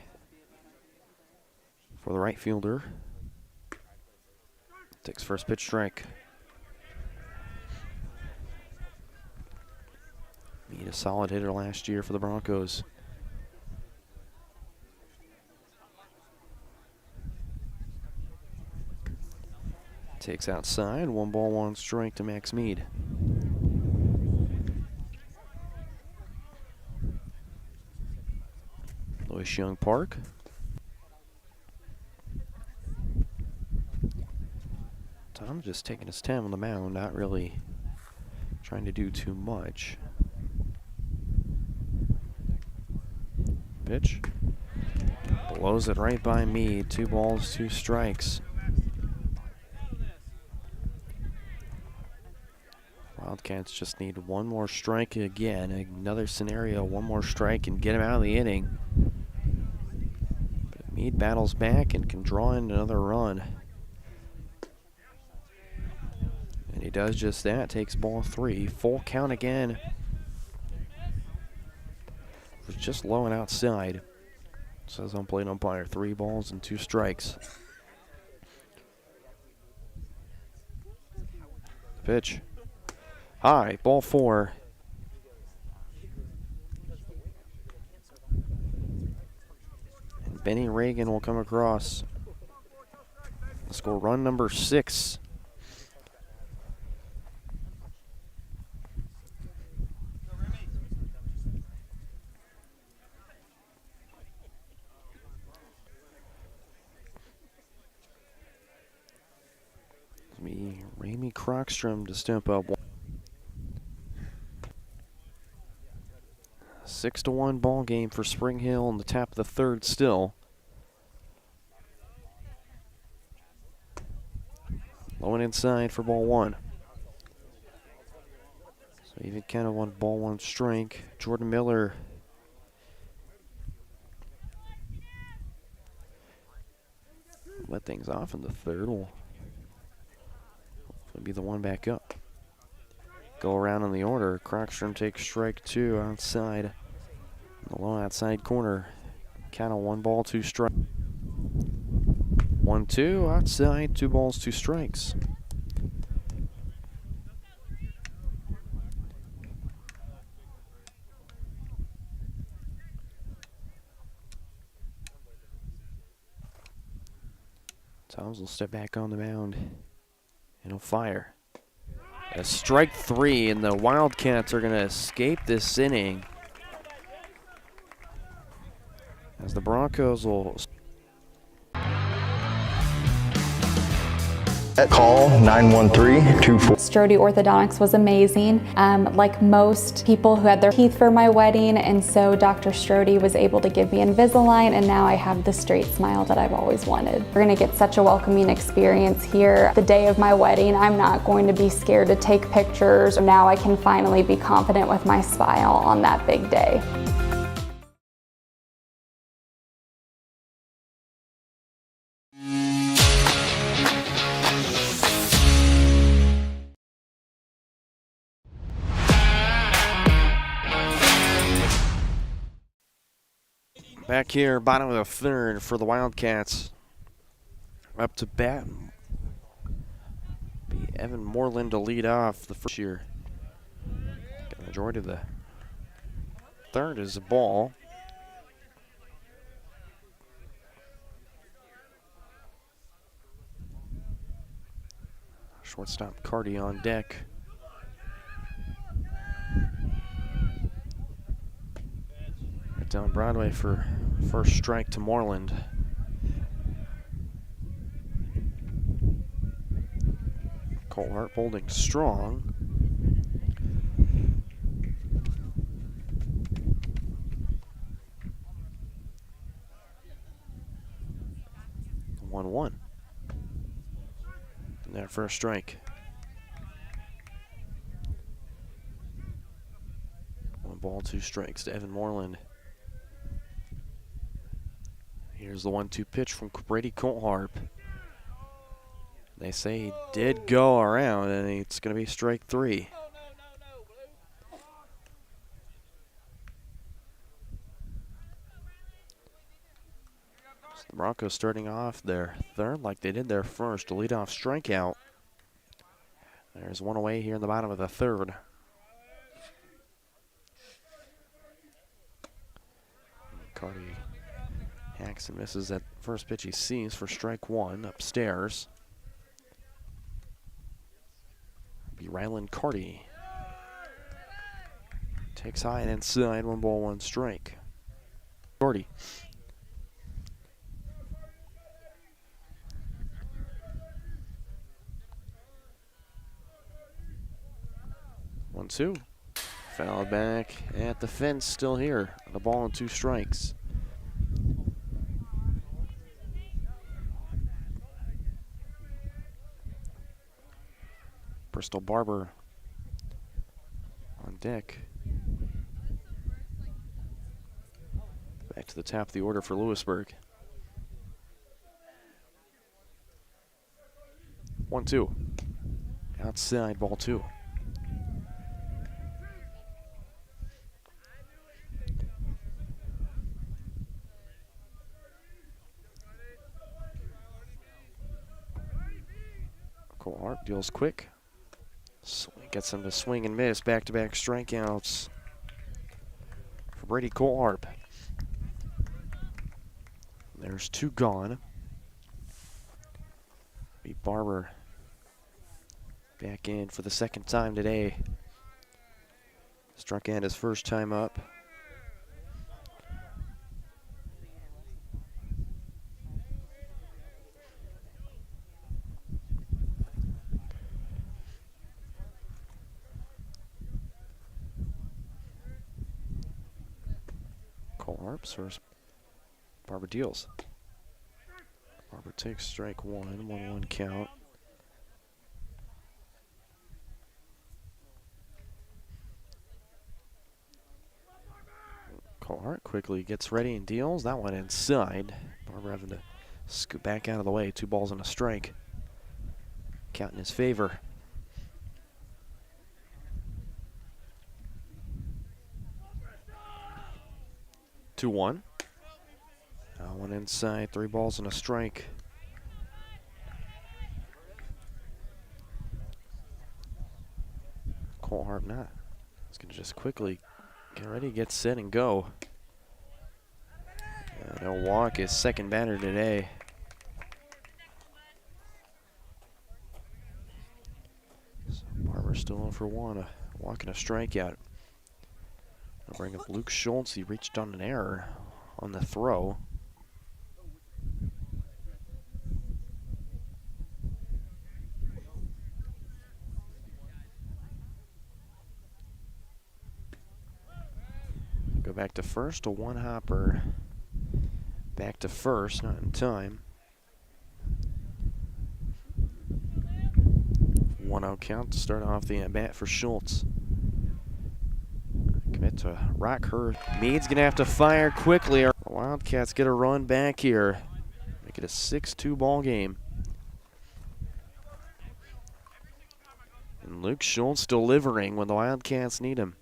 for the right fielder. Takes first pitch strike. Mead, a solid hitter last year for the Broncos. Takes outside, 1 ball, 1 strike to Max Mead. Louis Young Park. Tom just taking his time on the mound, not really trying to do too much. Pitch. Blows it right by Mead. 2 balls, 2 strikes. Wildcats just need 1 more strike again. Another scenario, 1 more strike and get him out of the inning. But Mead battles back and can draw in another run. And he does just that, takes ball 3. Full count again. Was just low and outside. Says on plate umpire, 3 balls and 2 strikes. Pitch. High, ball 4. And Benny Reagan will come across. Score run number 6. It's me, Ramey Crockstrom to step up. 6-1 ball game for Spring Hill in the top of the 3rd still. Low and inside for ball 1. So even kind of 1 ball, 1 strike. Jordan Miller. Let things off in the 3rd. Will be the one back up. Go around in the order. Crockstrom takes strike 2 outside. The low outside corner. Count of 1 ball, 2 strikes. 1-2 outside, 2 balls, 2 strikes. Toms will step back on the mound and he'll fire. A strike 3, and the Wildcats are going to escape this inning. As the Broncos will... Call 913-24. Strode Orthodontics was amazing. Like most people who had their teeth for my wedding, and so Dr. Strode was able to give me Invisalign, and now I have the straight smile that I've always wanted. We're gonna get such a welcoming experience here. The day of my wedding, I'm not going to be scared to take pictures. Now I can finally be confident with my smile on that big day. Back here, bottom of the 3rd for the Wildcats. Up to bat. Be Evan Moreland to lead off the first year. Got the majority of the 3rd is a ball. Shortstop Carty on deck. Right down Broadway for first strike to Moreland. Colhart holding strong. One. And that first strike. 1 ball, 2 strikes to Evan Moreland. Here's the 1-2 pitch from Brady Colhart. They say he did go around, and it's going to be strike 3. So the Broncos starting off their third like they did their first, a leadoff strikeout. There's one away here in the bottom of the third. Carty hacks and misses that first pitch he sees for strike 1 upstairs. Be Rylan Carty. Takes high and inside, 1 ball, 1 strike. Carty. One, 2. Fouled back at the fence, still here. The ball and 2 strikes. Bristol Barber on deck. Back to the top of the order for Louisburg. 1-2. Outside, ball 2. Colhart deals quick. Gets him to swing and miss. Back-to-back strikeouts for Brady Colhart. There's 2 gone. Be Barber back in for the second time today. Struck in his first time up. Colhart serves. Barber deals. Barber takes strike 1, 1-1 count. Colhart quickly gets ready and deals. That one inside. Barber having to scoot back out of the way. 2 balls and a strike. Count in his favor. Two, 1. One inside, 3 balls and a strike. Colhart not. He's going to just quickly get ready, get set, and go. They'll walk his second batter today. So Barber's still in for 1, a walk and a strikeout. I'll bring up Luke Schultz. He reached on an error on the throw. Go back to first, a 1-hopper. Back to first, not in time. 1-0 count to start off the at-bat for Schultz. Commit to rock her. Meade's going to have to fire quickly. The Wildcats get a run back here. Make it a 6-2 ball game. And Luke Schultz delivering when the Wildcats need him.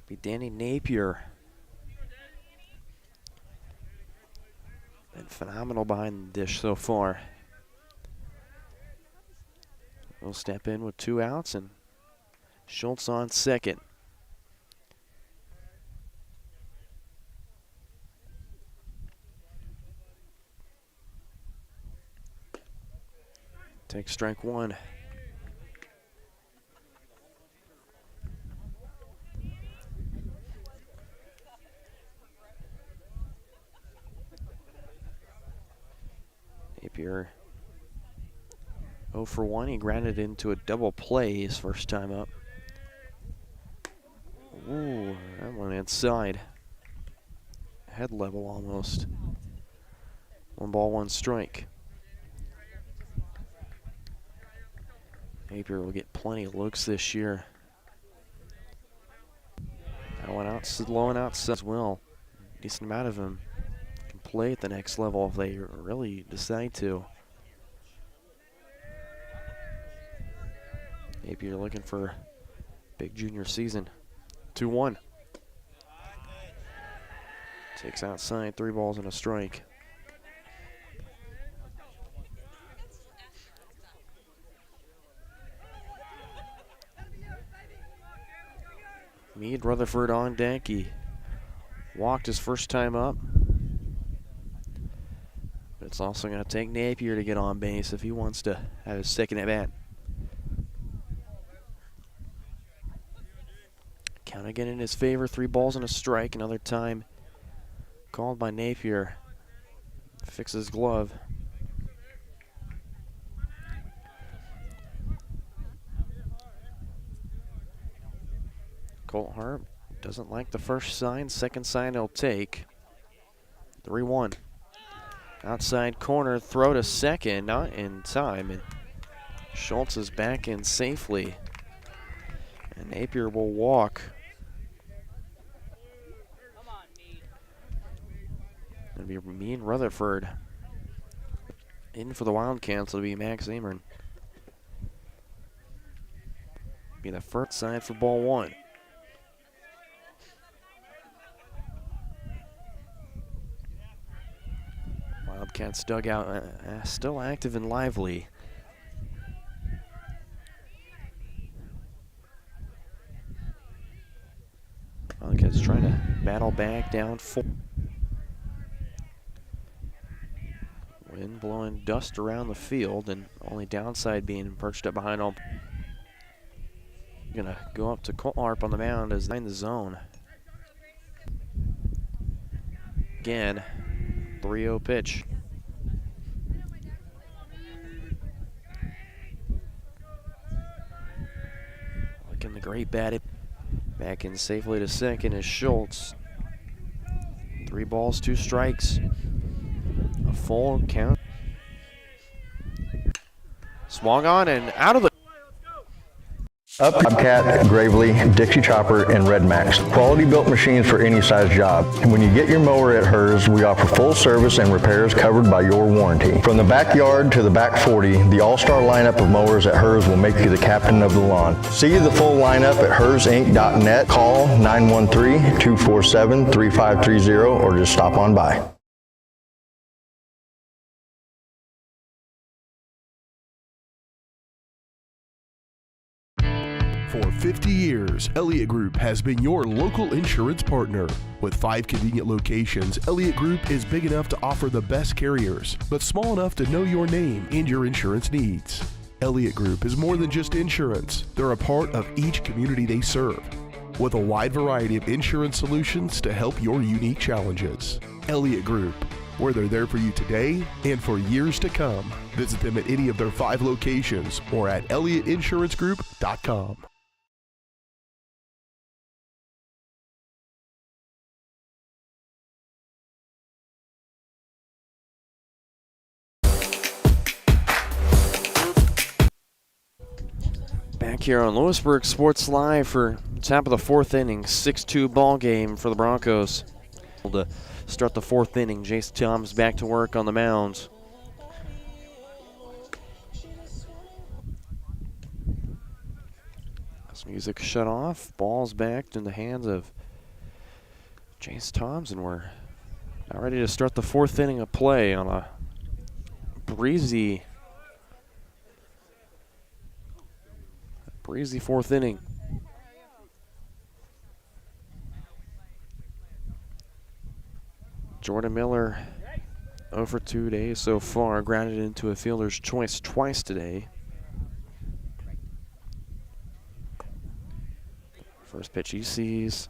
Be Danny Napier. Been phenomenal behind the dish so far. We'll step in with 2 outs and Schultz on second. Take strike one. Napier 0 for 1. He grounded into a double play his first time up. Ooh, that one inside. Head level almost. 1 ball, 1 strike. Napier will get plenty of looks this year. That one out, low and outside as well. Decent amount of them can play at the next level if they really decide to. Napier looking for a big junior season. 2-1. Takes outside, 3 balls and a strike. Meade Rutherford on deck. He walked his first time up. But it's also going to take Napier to get on base if he wants to have his second at bat. Count again in his favor, 3 balls and a strike. Another time called by Napier. Fixes glove. Colt Hart doesn't like the first sign. Second sign he'll take. 3-1. Outside corner, throw to second, not in time. And Schultz is back in safely. And Napier will walk. It'll be me and Rutherford. In for the Wildcats, it'll be Max Amern. Be the first side for ball 1. Wildcats dugout still active and lively. Wildcats trying to battle back down 4. Wind blowing dust around the field, and only downside being perched up behind home. Gonna go up to Colt Harp on the mound as in the zone. Again, 3-0 pitch. Looking the great bat. Back in safely to second is Schultz. 3 balls, 2 strikes. A full count. Swung on and out of the. Up Bobcat, Gravely, Dixie Chopper, and Red Max. Quality built machines for any size job. And when you get your mower at Hers, we offer full service and repairs covered by your warranty. From the backyard to the back 40, the all-star lineup of mowers at Hers will make you the captain of the lawn. See the full lineup at hersinc.net. Call 913-247-3530 or just stop on by. For 50 years, Elliott Group has been your local insurance partner. With 5 convenient locations, Elliott Group is big enough to offer the best carriers, but small enough to know your name and your insurance needs. Elliott Group is more than just insurance. They're a part of each community they serve, with a wide variety of insurance solutions to help your unique challenges. Elliott Group, where they're there for you today and for years to come. Visit them at any of their 5 locations or at ElliottInsuranceGroup.com. Back here on Louisburg Sports Live for top of the 4th inning, 6-2 ball game for the Broncos. To start the 4th inning, Jace Thomas back to work on the mound. This music shut off. Ball's back in the hands of Jace Thomas, and we're now ready to start the 4th inning of play on a breezy 4th inning. Jordan Miller 0 for 2 days so far. Grounded into a fielder's choice twice today. First pitch he sees.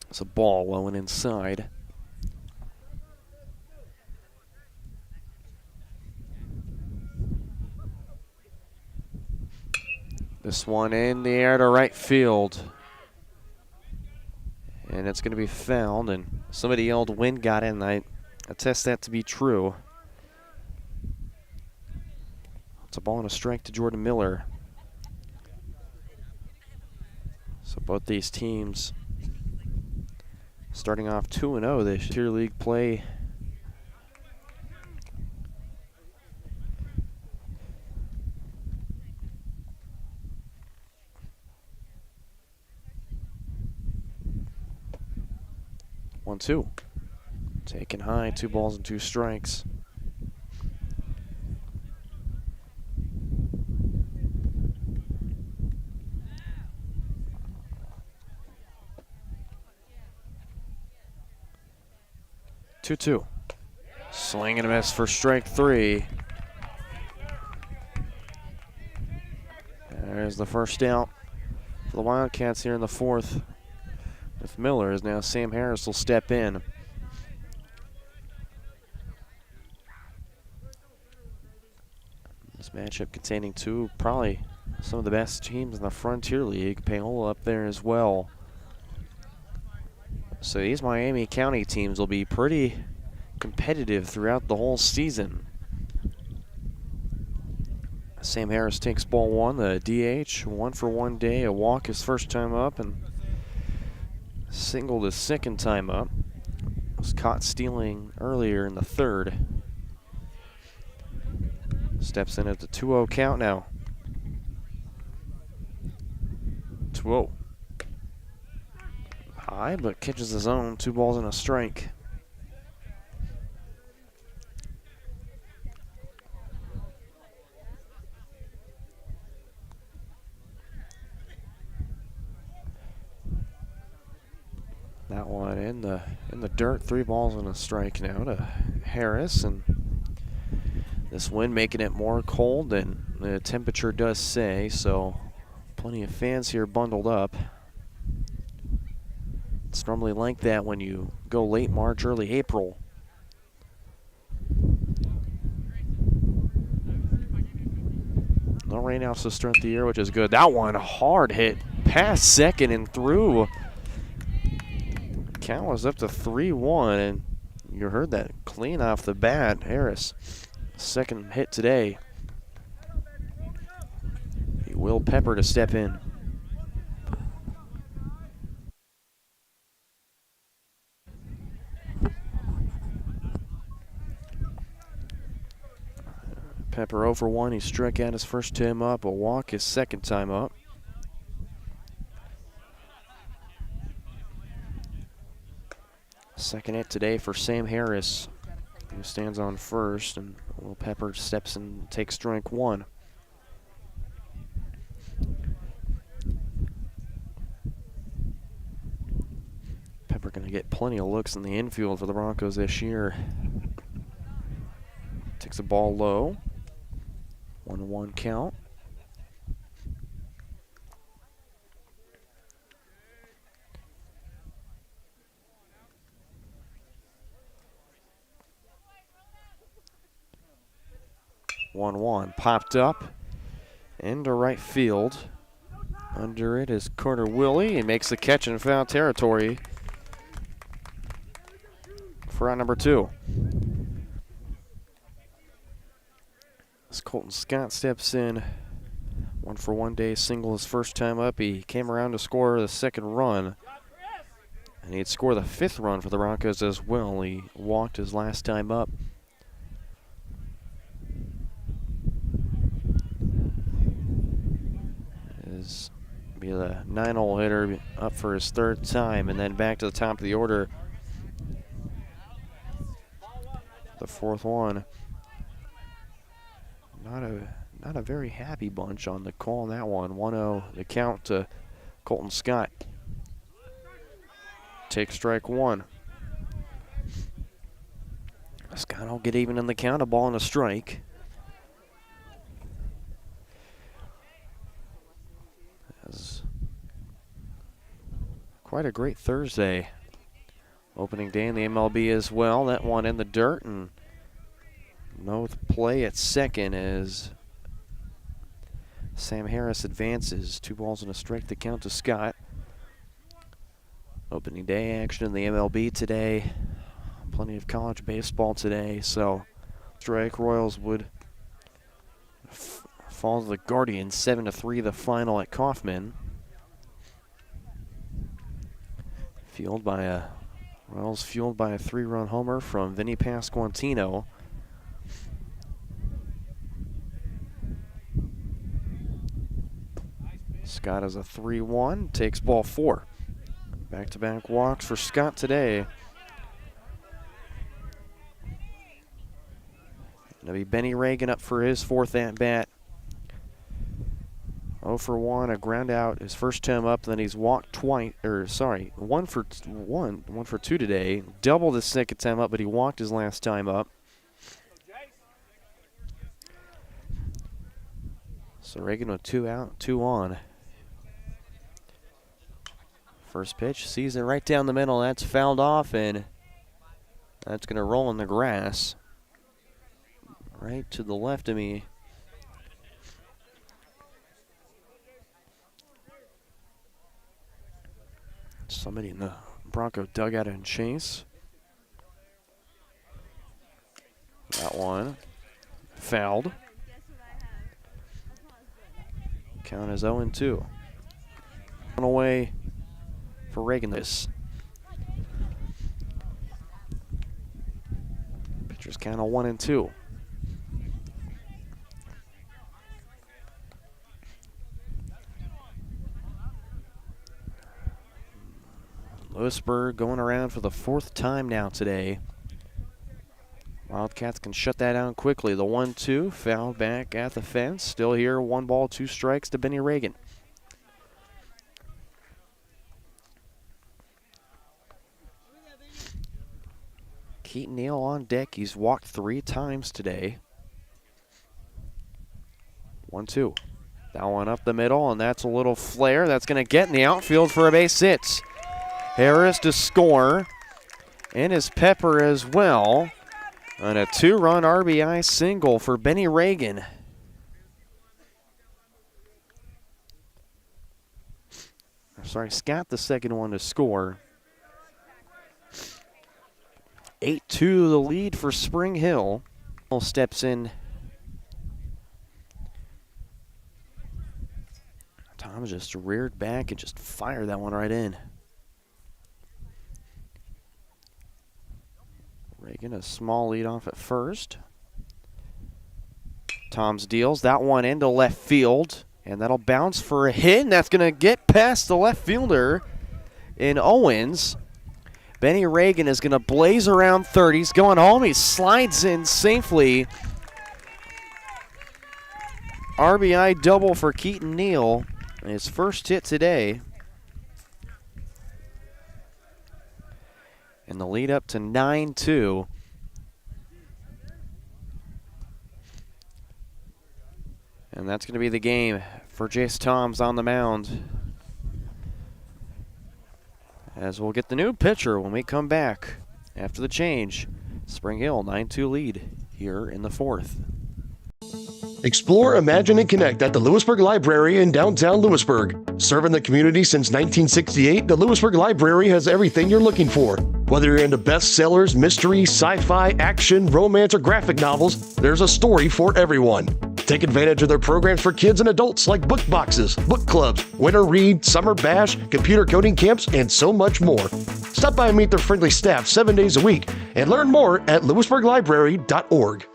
It's a ball low and inside. This one in the air to right field. And it's going to be fouled, and somebody yelled wind got in. I attest that to be true. It's a ball and a strike to Jordan Miller. So both these teams starting off 2-0 this tier league play. One, two. Taken high, 2 balls and 2 strikes. Two. Swing and a miss for strike 3. There's the first out for the Wildcats here in the 4th. With Miller, as now Sam Harris will step in. This matchup containing probably some of the best teams in the Frontier League. Paola up there as well. So these Miami County teams will be pretty competitive throughout the whole season. Sam Harris takes ball 1, the DH, 1 for 1 day, a walk his first time up, and singled his second time up. Was caught stealing earlier in the 3rd. Steps in at the 2-0 count now. 2-0. High, but catches his own. 2 balls and a strike. That one in the dirt. 3 balls and a strike now to Harris, and this wind making it more cold than the temperature does say, so plenty of fans here bundled up. It's normally like that when you go late March, early April. No rainouts to start the year, which is good. That one hard hit past second and through. Count was up to 3-1, and you heard that clean off the bat. Harris, second hit today. Will Pepper to step in. Pepper 0 for 1. He struck out his first time up, a walk his second time up. Second hit today for Sam Harris, who stands on first, and Will Pepper steps in and takes strike 1. Pepper going to get plenty of looks in the infield for the Broncos this year. Takes the ball low. 1-1 count. Popped up into right field. Under it is Carter Willie. He makes the catch in foul territory for out number 2. As Colton Scott steps in, 1 for 1 day single his first time up. He came around to score the second run, and he'd score the 5th run for the Broncos as well. He walked his last time up. Be the 9-hole hitter up for his 3rd time, and then back to the top of the order. The 4th one. Not a very happy bunch on the call on that one. 1-0 the count to Colton Scott. Take strike 1. Scott will get even in the count, a ball and a strike. That's quite a great Thursday. Opening day in the MLB as well. That one in the dirt, and no play at second as Sam Harris advances. 2 balls and a strike to count to Scott. Opening day action in the MLB today. Plenty of college baseball today, so strike. Royals would fall to the Guardians 7-3 the final at Kauffman. Royals fueled by a 3-run homer from Vinny Pasquantino. Scott has a 3-1, takes ball 4. Back-to-back walks for Scott today. It'll be Benny Reagan up for his 4th at-bat. 0 for 1, a ground out his first time up, then he's walked twice, 1 for 2 today. Doubled his second time up, but he walked his last time up. So Reagan with 2 out, 2 on. First pitch, sees it right down the middle, that's fouled off, and that's going to roll in the grass. Right to the left of me. Somebody in the Bronco dugout and chase. That one fouled. Count is 0-2. On away for Reagan. This pitcher's count of 1-2. Louisburg going around for the 4th time now today. Wildcats can shut that down quickly. The 1-2, foul back at the fence. Still here, 1 ball, 2 strikes to Benny Reagan. Keaton Neal on deck. He's walked 3 times today. 1-2. That one up the middle, and that's a little flare. That's going to get in the outfield for a base hit. Harris to score, and his Pepper as well. And a 2-run RBI single for Benny Reagan. Scott the second one to score. 8-2 the lead for Spring Hill. Steps in. Tom just reared back and just fired that one right in. Reagan a small lead off at first. Tom's deals that one into left field, and that'll bounce for a hit, and that's going to get past the left fielder in Owens. Benny Reagan is going to blaze around third. He's going home. He slides in safely. RBI double for Keaton Neal, his first hit today. And the lead up to 9-2. And that's going to be the game for Jace Toms on the mound. As we'll get the new pitcher when we come back after the change. Spring Hill 9-2 lead here in the 4th. Explore, imagine, and connect at the Louisburg Library in downtown Louisburg. Serving the community since 1968, the Louisburg Library has everything you're looking for. Whether you're into bestsellers, mystery, sci-fi, action, romance, or graphic novels, there's a story for everyone. Take advantage of their programs for kids and adults like book boxes, book clubs, winter read, summer bash, computer coding camps, and so much more. Stop by and meet their friendly staff 7 days a week and learn more at louisburglibrary.org.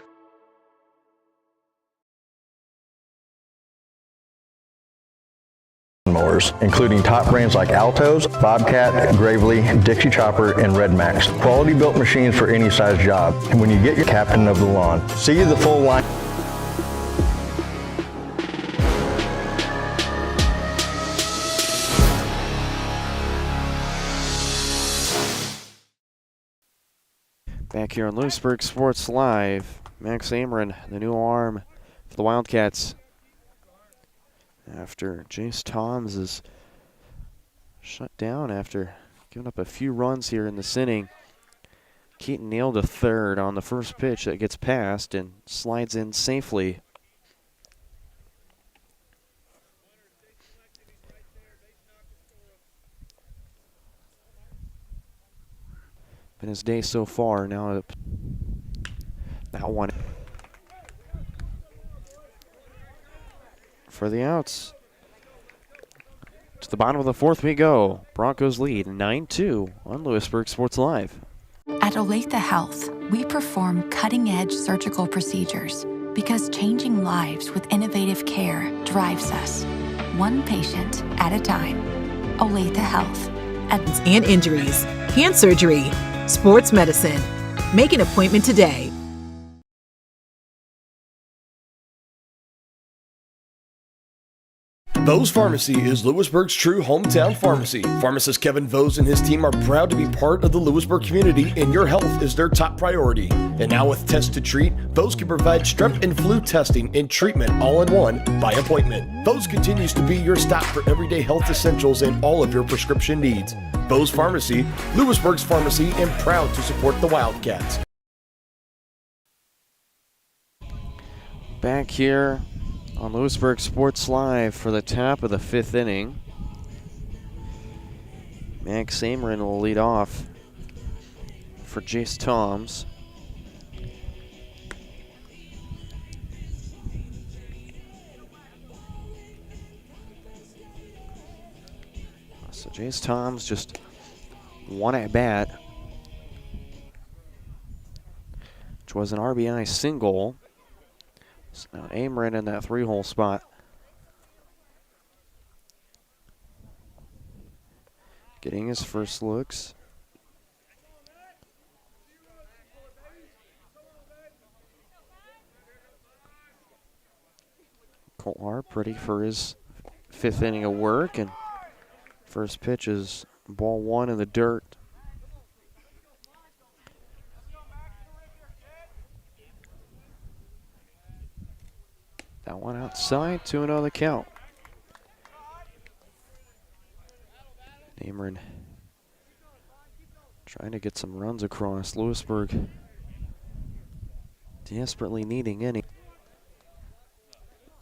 Mowers, including top brands like Altos, Bobcat, Gravely, Dixie Chopper, and Red Max. Quality built machines for any size job. And when you get your captain of the lawn, see the full line. Back here on Louisburg Sports Live, Max Ameren, the new arm for the Wildcats. After Jace Toms is shut down after giving up a few runs here in this inning. Keaton nailed a third on the first pitch that gets passed and slides in safely. Been his day so far. Now that one for the outs. To the bottom of the fourth we go. Broncos lead 9-2 on Louisburg Sports Live. At Olathe Health, we perform cutting-edge surgical procedures because changing lives with innovative care drives us, one patient at a time. Olathe Health. And injuries, hand surgery, sports medicine. Make an appointment today. Vose Pharmacy is Louisburg's true hometown pharmacy. Pharmacist Kevin Vose and his team are proud to be part of the Louisburg community, and your health is their top priority. And now with Test to Treat, Vose can provide strep and flu testing and treatment all in one by appointment. Vose continues to be your stop for everyday health essentials and all of your prescription needs. Vose Pharmacy, Louisburg's pharmacy, and proud to support the Wildcats. Back here on Louisburg Sports Live for the top of the fifth inning. Max Ameren will lead off for Jace Toms. So Jace Toms just one at bat, which was an RBI single. So now Ameren in that three-hole spot. Getting his first looks. Colt Harp ready for his fifth inning of work, and first pitch is ball one in the dirt. That one outside, 2-0 the count. Ameren trying to get some runs across. Louisburg desperately needing any.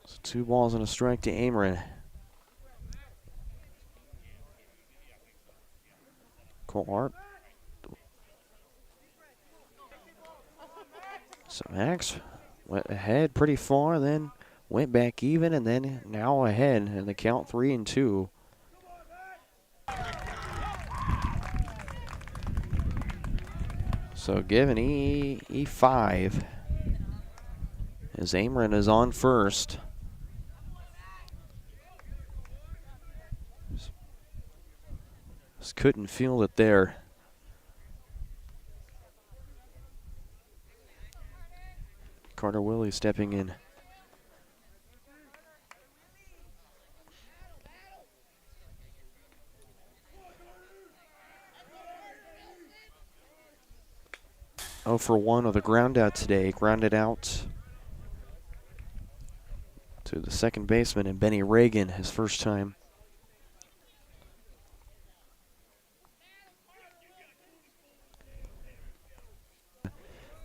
So 2 balls and a strike to Ameren. Colt Harp. So Max went ahead pretty far, then went back even, and then now ahead in the count 3-2. So given E5 as Ameren is on first. Just couldn't feel it there. Carter Willie stepping in. Oh for 1 of the ground out today. Grounded out to the second baseman and Benny Reagan, his first time.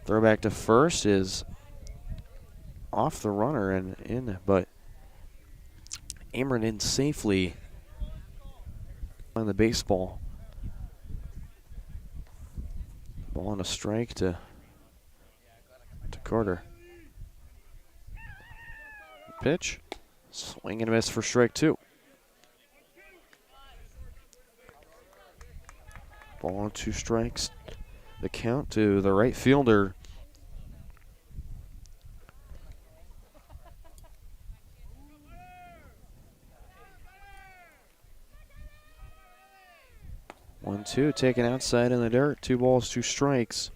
Throwback to first is off the runner and in, but Ameren in safely on the baseball. Ball and a strike to Carter. Pitch, swing and a miss for strike 2. Ball and 2 strikes. The count to the right fielder. One, 2, taken outside in the dirt. 2 balls, 2 strikes.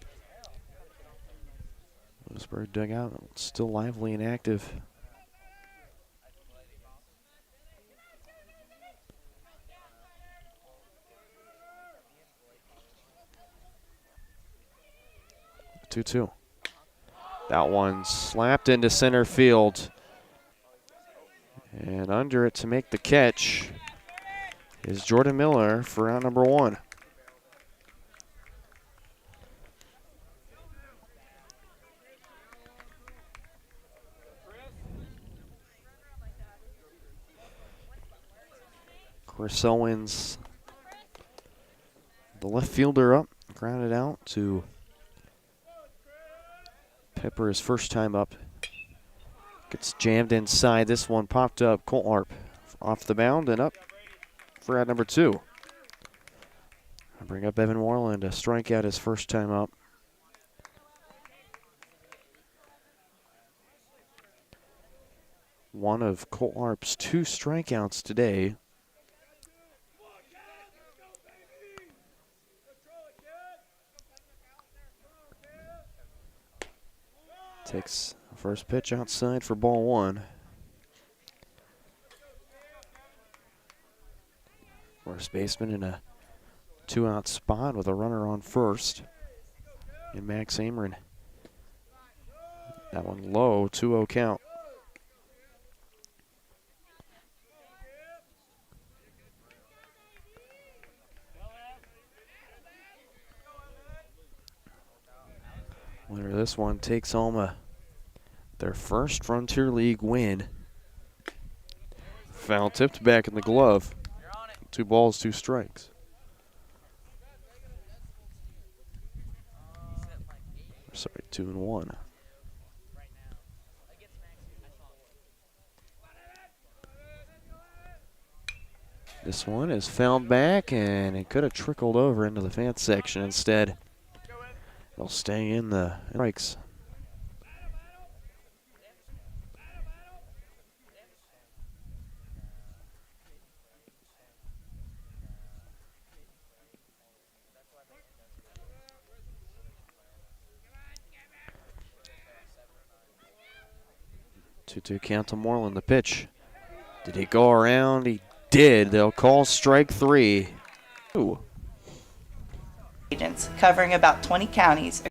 Louisburg dugout still lively and active. 2-2. That one slapped into center field. And under it to make the catch is Jordan Miller for out number 1. Chris Owens, the left fielder up, grounded out to Pepper his first time up. Gets jammed inside. This one popped up. Colt Harp off the mound and up for out number 2. I bring up Evan Moreland to strike out his first time up. One of Colt Harp's 2 strikeouts today. Takes the first pitch outside for ball 1. First baseman in a 2-out spot with a runner on first. And Max Amron. That one low, 2-0 count. Winner of this one takes home their first Frontier League win. Foul tipped back in the glove. 2 balls, 2 strikes. Sorry, 2-1. This one is fouled back, and it could have trickled over into the fan section. Instead, they'll stay in the strikes. Two count to Moreland. The pitch. Did he go around? He did. They'll call strike 3. Ooh. Agents covering about 20 counties.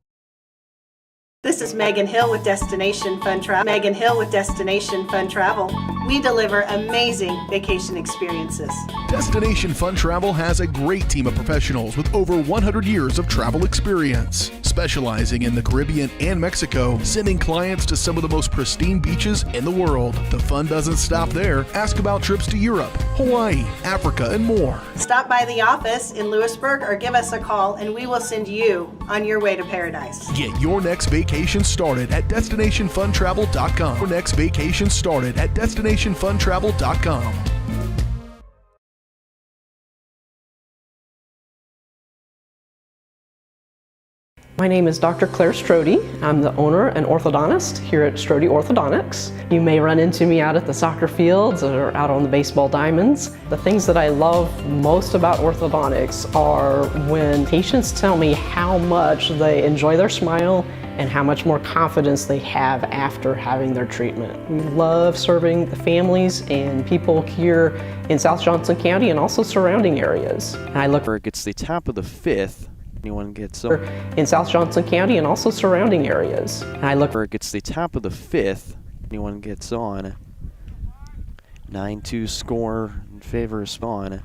This is Megan Hill with Destination Fun Travel. Megan Hill with Destination Fun Travel. We deliver amazing vacation experiences. Destination Fun Travel has a great team of professionals with over 100 years of travel experience, specializing in the Caribbean and Mexico, sending clients to some of the most pristine beaches in the world. The fun doesn't stop there. Ask about trips to Europe, Hawaii, Africa, and more. Stop by the office in Louisburg or give us a call and we will send you on your way to paradise. Get your next vacation started at DestinationFunTravel.com. Your next vacation started at DestinationFunTravel.com. My name is Dr. Claire Strode. I'm the owner and orthodontist here at Strode Orthodontics. You may run into me out at the soccer fields or out on the baseball diamonds. The things that I love most about orthodontics are when patients tell me how much they enjoy their smile and how much more confidence they have after having their treatment. We love serving the families and people here in South Johnson County and also surrounding areas. And I look. It's the top of the 5th. Anyone gets in South Johnson County and also surrounding areas. And I look. It's the top of the 5th. Anyone gets on. 9-2 score in favor of Spawn.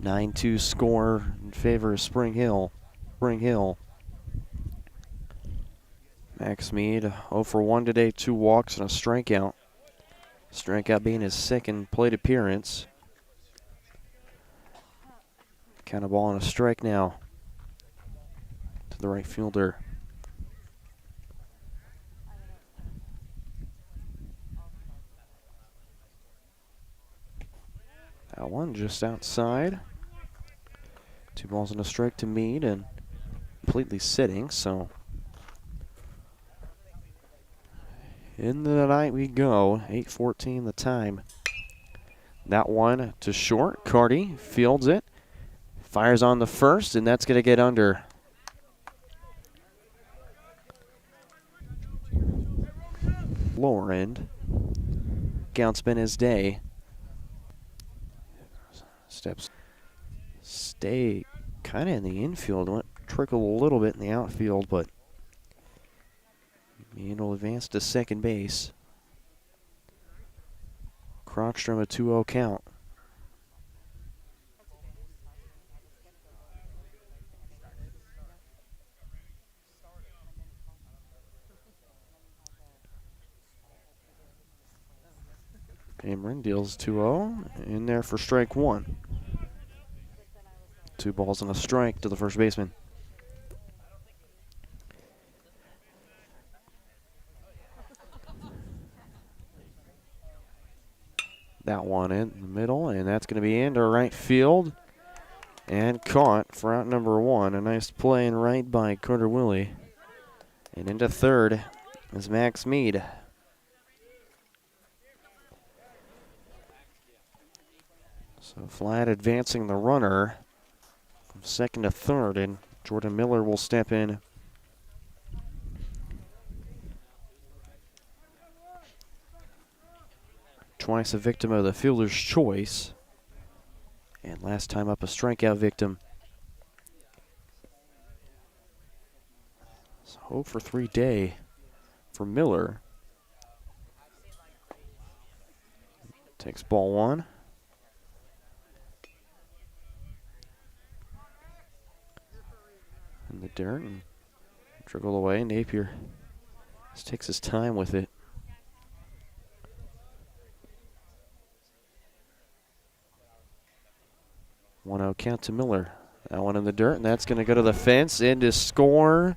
9-2 score in favor of Spring Hill. Max Mead 0 for 1 today, 2 walks and a strikeout. Strikeout being his second plate appearance. Count a ball and a strike now to the right fielder. That one just outside. 2 balls and a strike to Mead and completely sitting, so into the night we go. 8:14 the time. That one to short. Carty fields it. Fires on the first, and that's going to get under. Lower end. Count's been his day. Steps. Stay kind of in the infield. Went trickle a little bit in the outfield, but And will advance to second base. Crockstrom a 2-0 count. Amron deals 2-0. In there for strike one. 2 balls and a strike to the first baseman. That one in the middle, and that's going to be into right field. And caught for out number 1. A nice play in right by Carter Willie. And into third is Max Mead. So Flat advancing the runner from second to third, and Jordan Miller will step in. Twice a victim of the fielder's choice. And last time up a strikeout victim. So 0 for 3 day for Miller. Takes ball 1. In the dirt and dribble away. Napier just takes his time with it. 1-0 count to Miller. That one in the dirt, and that's going to go to the fence. And to score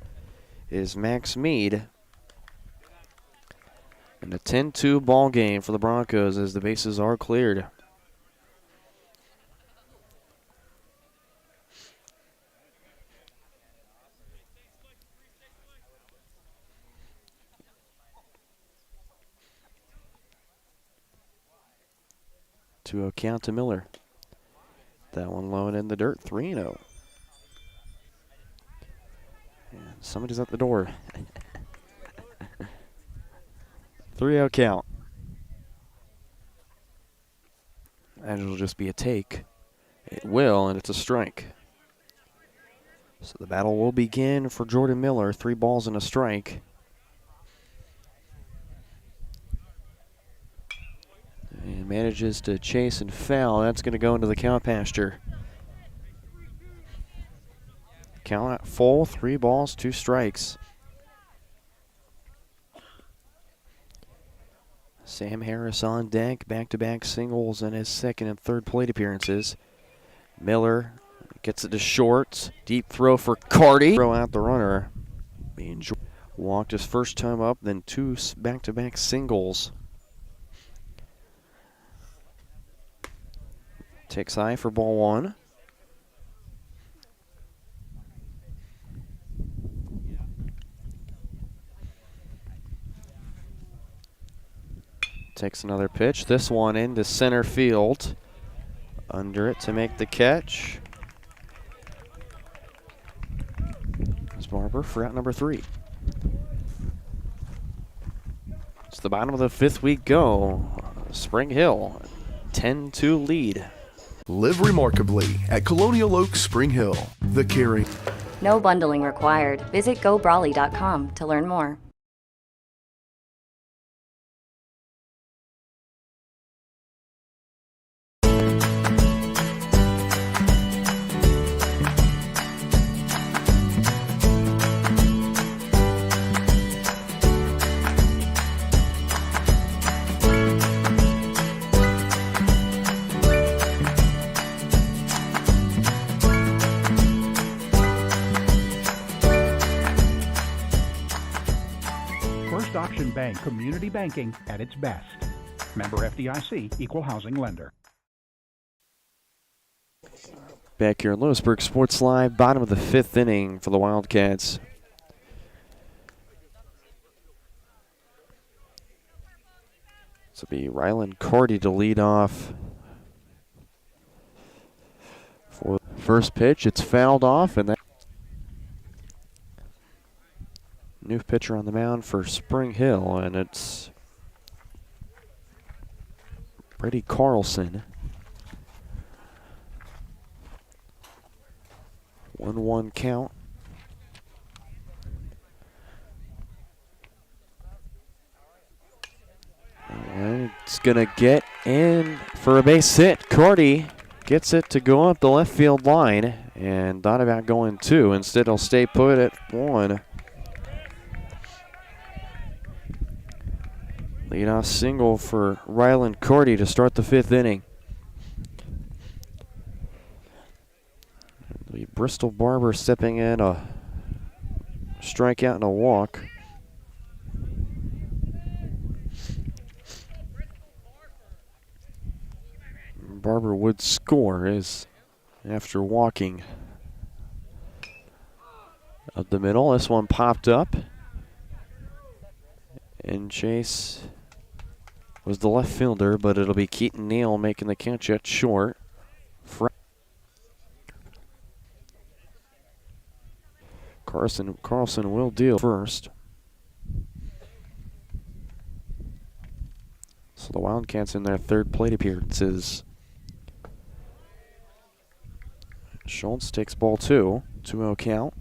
is Max Mead. And a 10-2 ball game for the Broncos as the bases are cleared. Two-0 count to Miller. That one low and in the dirt, 3-0. And somebody's at the door. 3-0 count. And it'll just be a take. It will, and it's a strike. So the battle will begin for Jordan Miller. 3 balls and a strike. And manages to chase and foul. That's going to go into the cow pasture. Count at full, 3 balls, 2 strikes. Sam Harris on deck, back-to-back singles in his second and third plate appearances. Miller gets it to short. Deep throw for Carty. Throw out the runner. Walked his first time up, then 2 back-to-back singles. Takes high for ball 1. Takes another pitch. This one into center field. Under it to make the catch. It's Barber for out number 3. It's the bottom of the 5th we go. Spring Hill, 10-2 lead. Live remarkably at Colonial Oaks Spring Hill. The caring. No bundling required. Visit GoBrawley.com to learn more. Auction Bank community banking at its best. Member FDIC, equal housing lender. Back here in Louisburg Sports Live, bottom of the 5th inning for the Wildcats. This will be Rylan Carty to lead off. For the first pitch, it's fouled off, and that new pitcher on the mound for Spring Hill, and it's Brady Carlson. 1-1 count. It's going to get in for a base hit. Cordy gets it to go up the left field line and thought about going 2. Instead, he'll stay put at 1. Leadoff single for Ryland Cordy to start the 5th inning. It'll be Bristol Barber stepping in, a strikeout and a walk. Barber would score is after walking up the middle. This one popped up, and Chase was the left fielder, but it'll be Keaton Neal making the catch at short. Carlson will deal first. So the Wildcats in their 3rd plate appearances. Schultz takes ball 2, 2-0 count.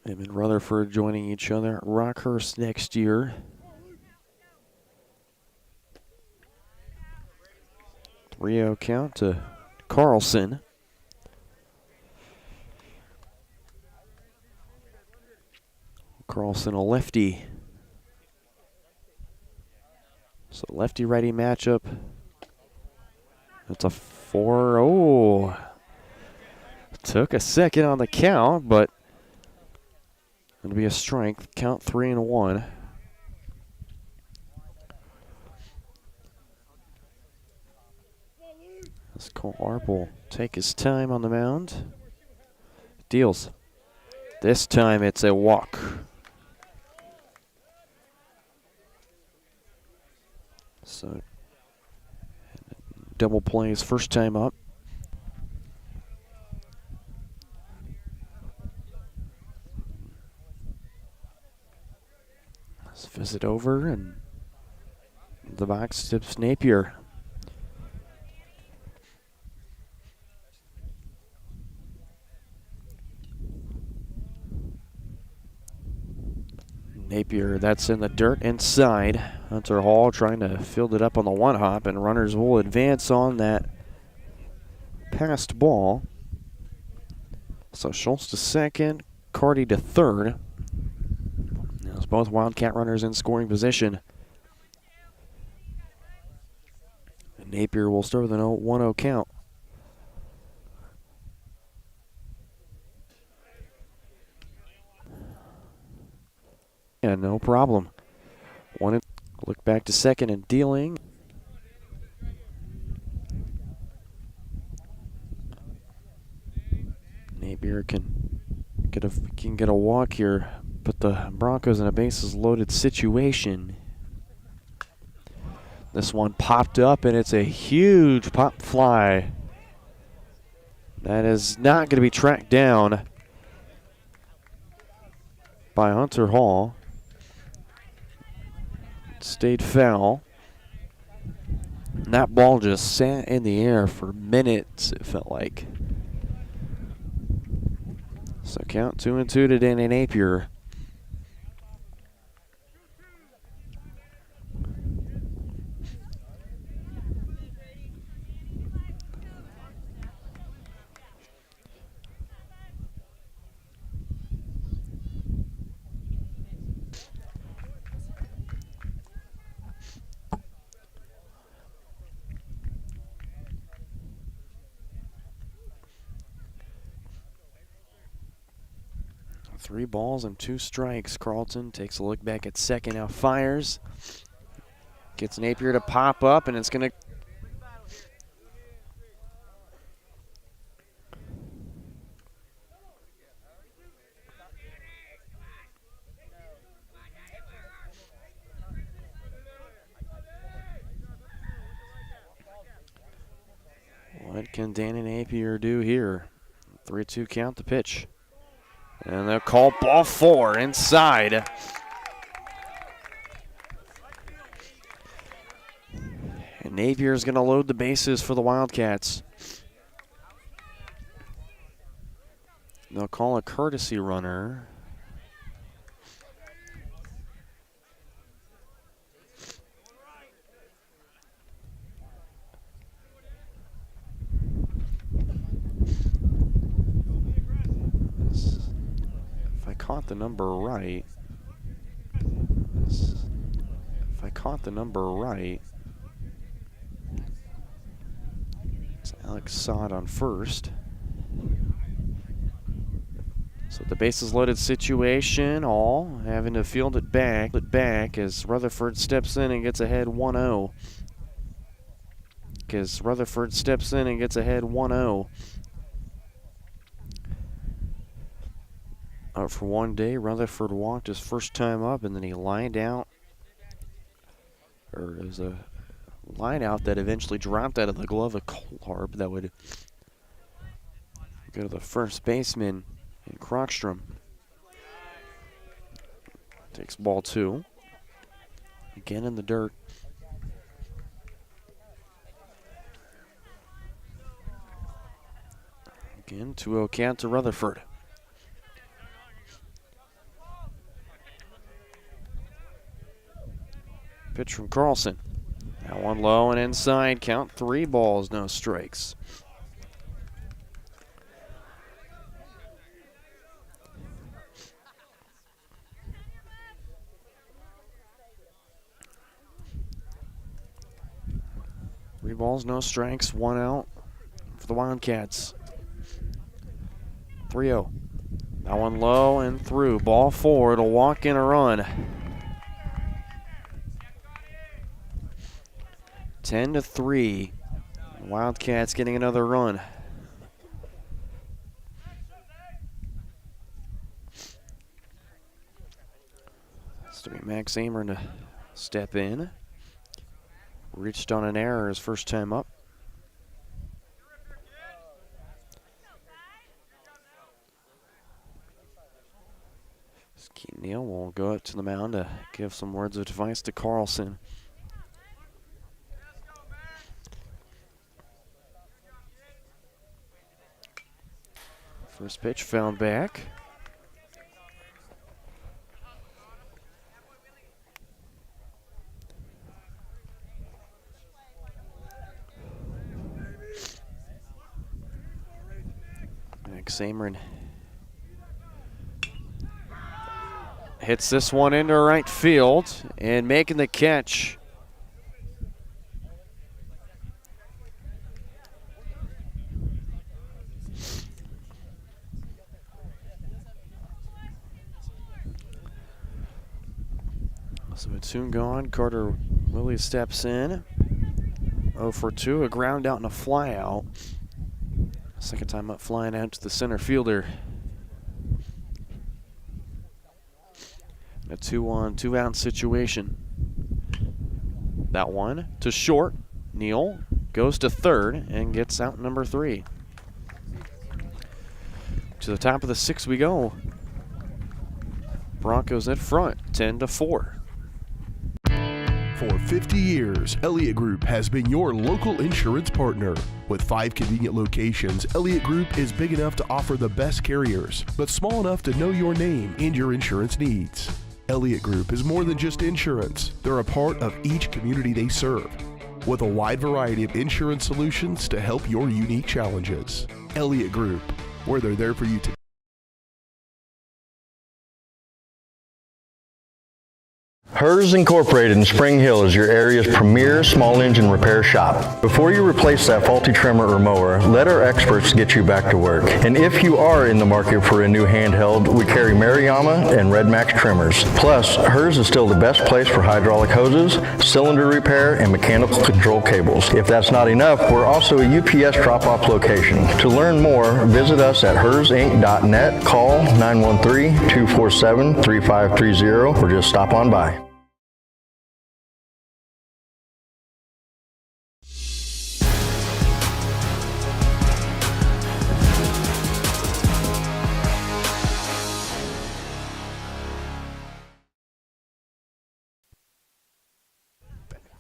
Him and Rutherford joining each other at Rockhurst next year. Three-0 count to Carlson. Carlson a lefty. So lefty-righty matchup. It's a 4-0. Took a second on the count, but it'll be a strike. Count 3-1. Let's call Arple. Take his time on the mound. Deals. This time it's a walk. So double plays first time up. Let's visit over, and the box tips Napier. Napier, that's in the dirt inside. Hunter Hall trying to field it up on the 1-hop, and runners will advance on that passed ball. So Schultz to second, Carty to third. There's both Wildcat runners in scoring position. And Napier will start with an 1-0 count. Yeah, no problem. Look back to second and dealing. Napier can get a walk here, put the Broncos in a bases loaded situation. This one popped up, and it's a huge pop fly. That is not going to be tracked down by Hunter Hall. Stayed foul. And that ball just sat in the air for minutes, it felt like. So count 2-2 to Danny Napier. Three balls and 2 strikes. Carlton takes a look back at second, now fires. Gets Napier to pop up, and it's going to... What can Danny Napier do here? 3-2 count, the pitch. And they'll call ball 4 inside. And Napier's going to load the bases for the Wildcats. They'll call a courtesy runner. If I caught the number right, it's Alex Sod on first. So the bases loaded situation, all having to field it back as Rutherford steps in and gets ahead 1-0. Out for one day, Rutherford walked his first time up, and then he lined out. Or it was a line out that eventually dropped out of the glove of Colharp that would go to the first baseman in Krogstrom. Takes ball 2. Again in the dirt. Again, 2-0 count to Rutherford. Pitch from Carlson. That one low and inside. Count 3 balls, no strikes. Three balls, no strikes, 1 out for the Wildcats. 3-0. That one low and through. Ball 4. It'll walk in a run. 10-3. Wildcats getting another run. Has to be Max Amern to step in. Reached on an error his first time up. Keaton Neal will go up to the mound to give some words of advice to Carlson. First pitch found back. Max Amern hits this one into right field and making the catch. So a tune gone. Carter Willie steps in. 0 for 2, a ground out and a fly out. Second time up, flying out to the center fielder. A 2-on, 2-out situation. That one to short. Neal goes to third and gets out number 3. To the top of the 6th we go. Broncos in front, 10-4. For 50 years, Elliott Group has been your local insurance partner. With 5 convenient locations, Elliott Group is big enough to offer the best carriers, but small enough to know your name and your insurance needs. Elliott Group is more than just insurance. They're a part of each community they serve, with a wide variety of insurance solutions to help your unique challenges. Elliott Group, where they're there for you today. Hers Incorporated in Spring Hill is your area's premier small engine repair shop. Before you replace that faulty trimmer or mower, let our experts get you back to work. And if you are in the market for a new handheld, we carry Maruyama and Red Max trimmers. Plus, Hers is still the best place for hydraulic hoses, cylinder repair, and mechanical control cables. If that's not enough, we're also a UPS drop-off location. To learn more, visit us at hersinc.net, call 913-247-3530, or just stop on by.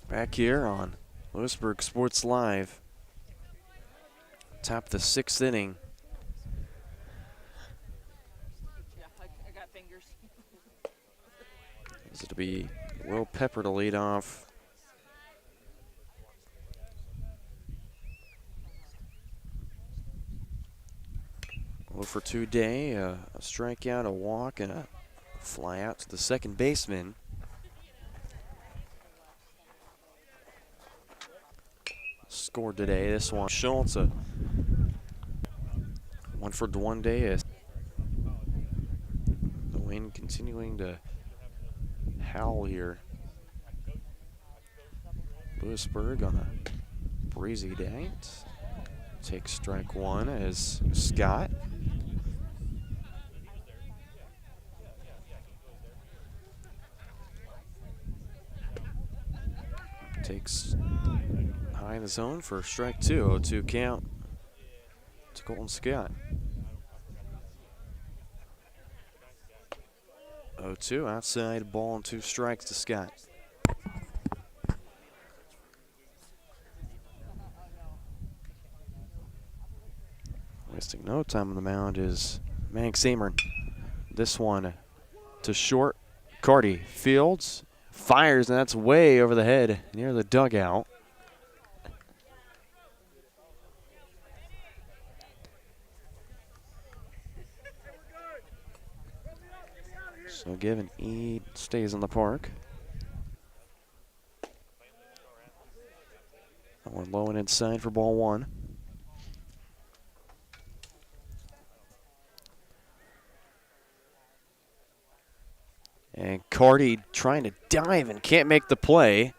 Back here on Louisburg Sports Live. Top of the 6th inning. It'll be Will Pepper to lead off. For 2 day, a strikeout, a walk, and a fly out to the second baseman. Scored today. This one, Schultz, one for one day. The wind continuing to howl here. Louisburg on a breezy day. Takes strike one as Scott. Takes high in the zone for strike two. 0-2 count to Colton Scott. 0-2 outside, ball and 2 strikes to Scott. Wasting no time on the mound is Mank Seamer. This one to short. Carty fields, fires, and that's way over the head near the dugout. So given E stays in the park. That one low and inside for ball one. And Carty trying to dive and can't make the play.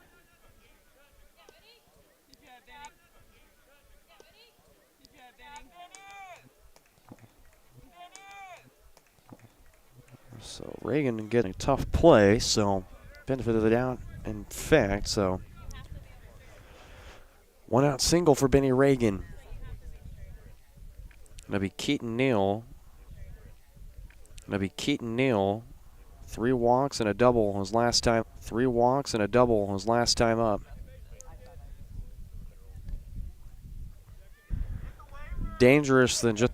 So Reagan getting a tough play, so benefit of the doubt, in fact, so 1 out single for Benny Reagan. Gonna be Keaton Neal. 3 walks and a double his last time. 3 walks and a double his last time up. Dangerous than just.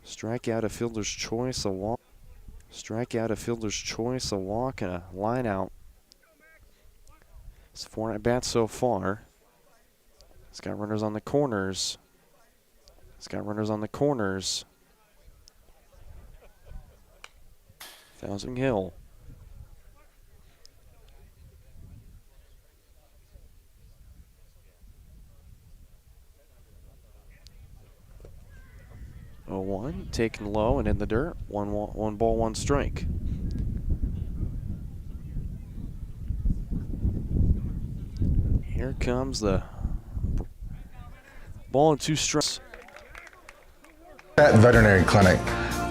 Strikeout, a fielder's choice, a walk. Strikeout, a fielder's choice, a walk, and a line out. It's 4 at bats so far. He's got runners on the corners. Thousand Hill. Oh, 1 taken low and in the dirt. One ball, 1 strike. Here comes the ball and 2 strikes. At Veterinary Clinic.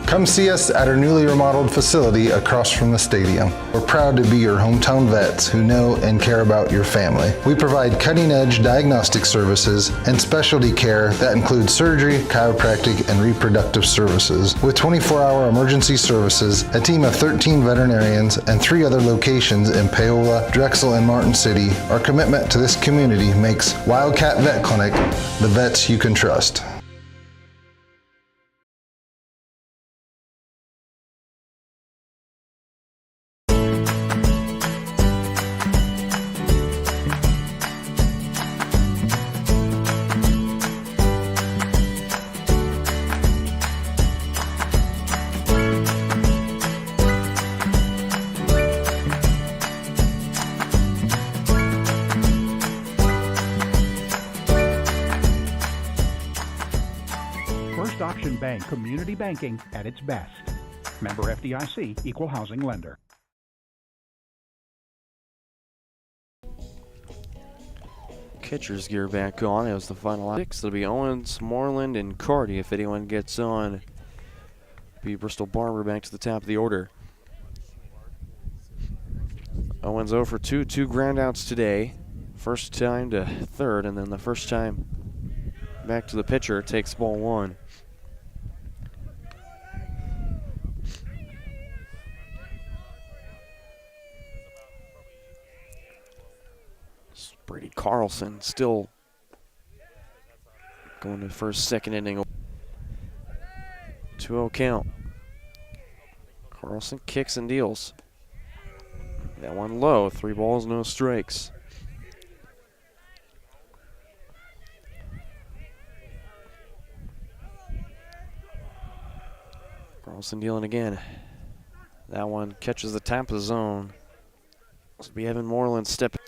Come see us at our newly remodeled facility across from the stadium. We're proud to be your hometown vets who know and care about your family. We provide cutting-edge diagnostic services and specialty care that includes surgery, chiropractic, and reproductive services. With 24-hour emergency services, a team of 13 veterinarians, and 3 other locations in Paola, Drexel, and Martin City, our commitment to this community makes Wildcat Vet Clinic the vets you can trust. Bank community banking at its best. Member FDIC, equal housing lender. Catcher's gear back on. It was the final 6. It'll be Owens, Moreland, and Carty. If anyone gets on, be Bristol Barber back to the top of the order. Owens 0 for 2, 2 groundouts today. First time to third, and then the first time back to the pitcher takes ball 1. Brady Carlson still going to first, second inning. 2-0 count. Carlson kicks and deals. That one low, 3 balls, no strikes. Carlson dealing again. That one catches the top of the zone. This will be Evan Moreland stepping.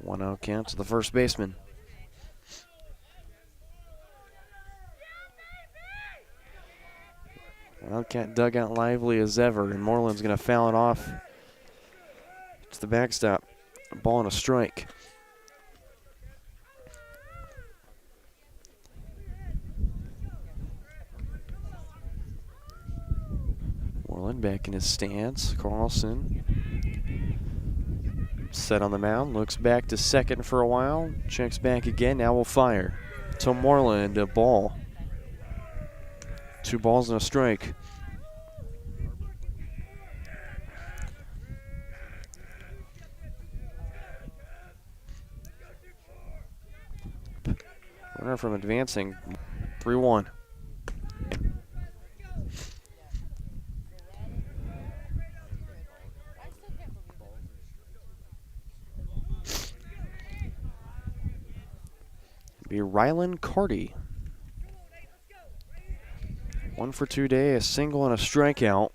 One out count to the first baseman. Wildcat dugout lively as ever, and Moreland's going to foul it off to the backstop. A ball and a strike. Moreland back in his stance. Carlson set on the mound, looks back to second for a while, checks back again, now will fire. To Moreland, a ball. 2 balls and a strike. Runner from advancing, 3-1. Be Rylan Carty. 1 for 2 day, a single and a strikeout.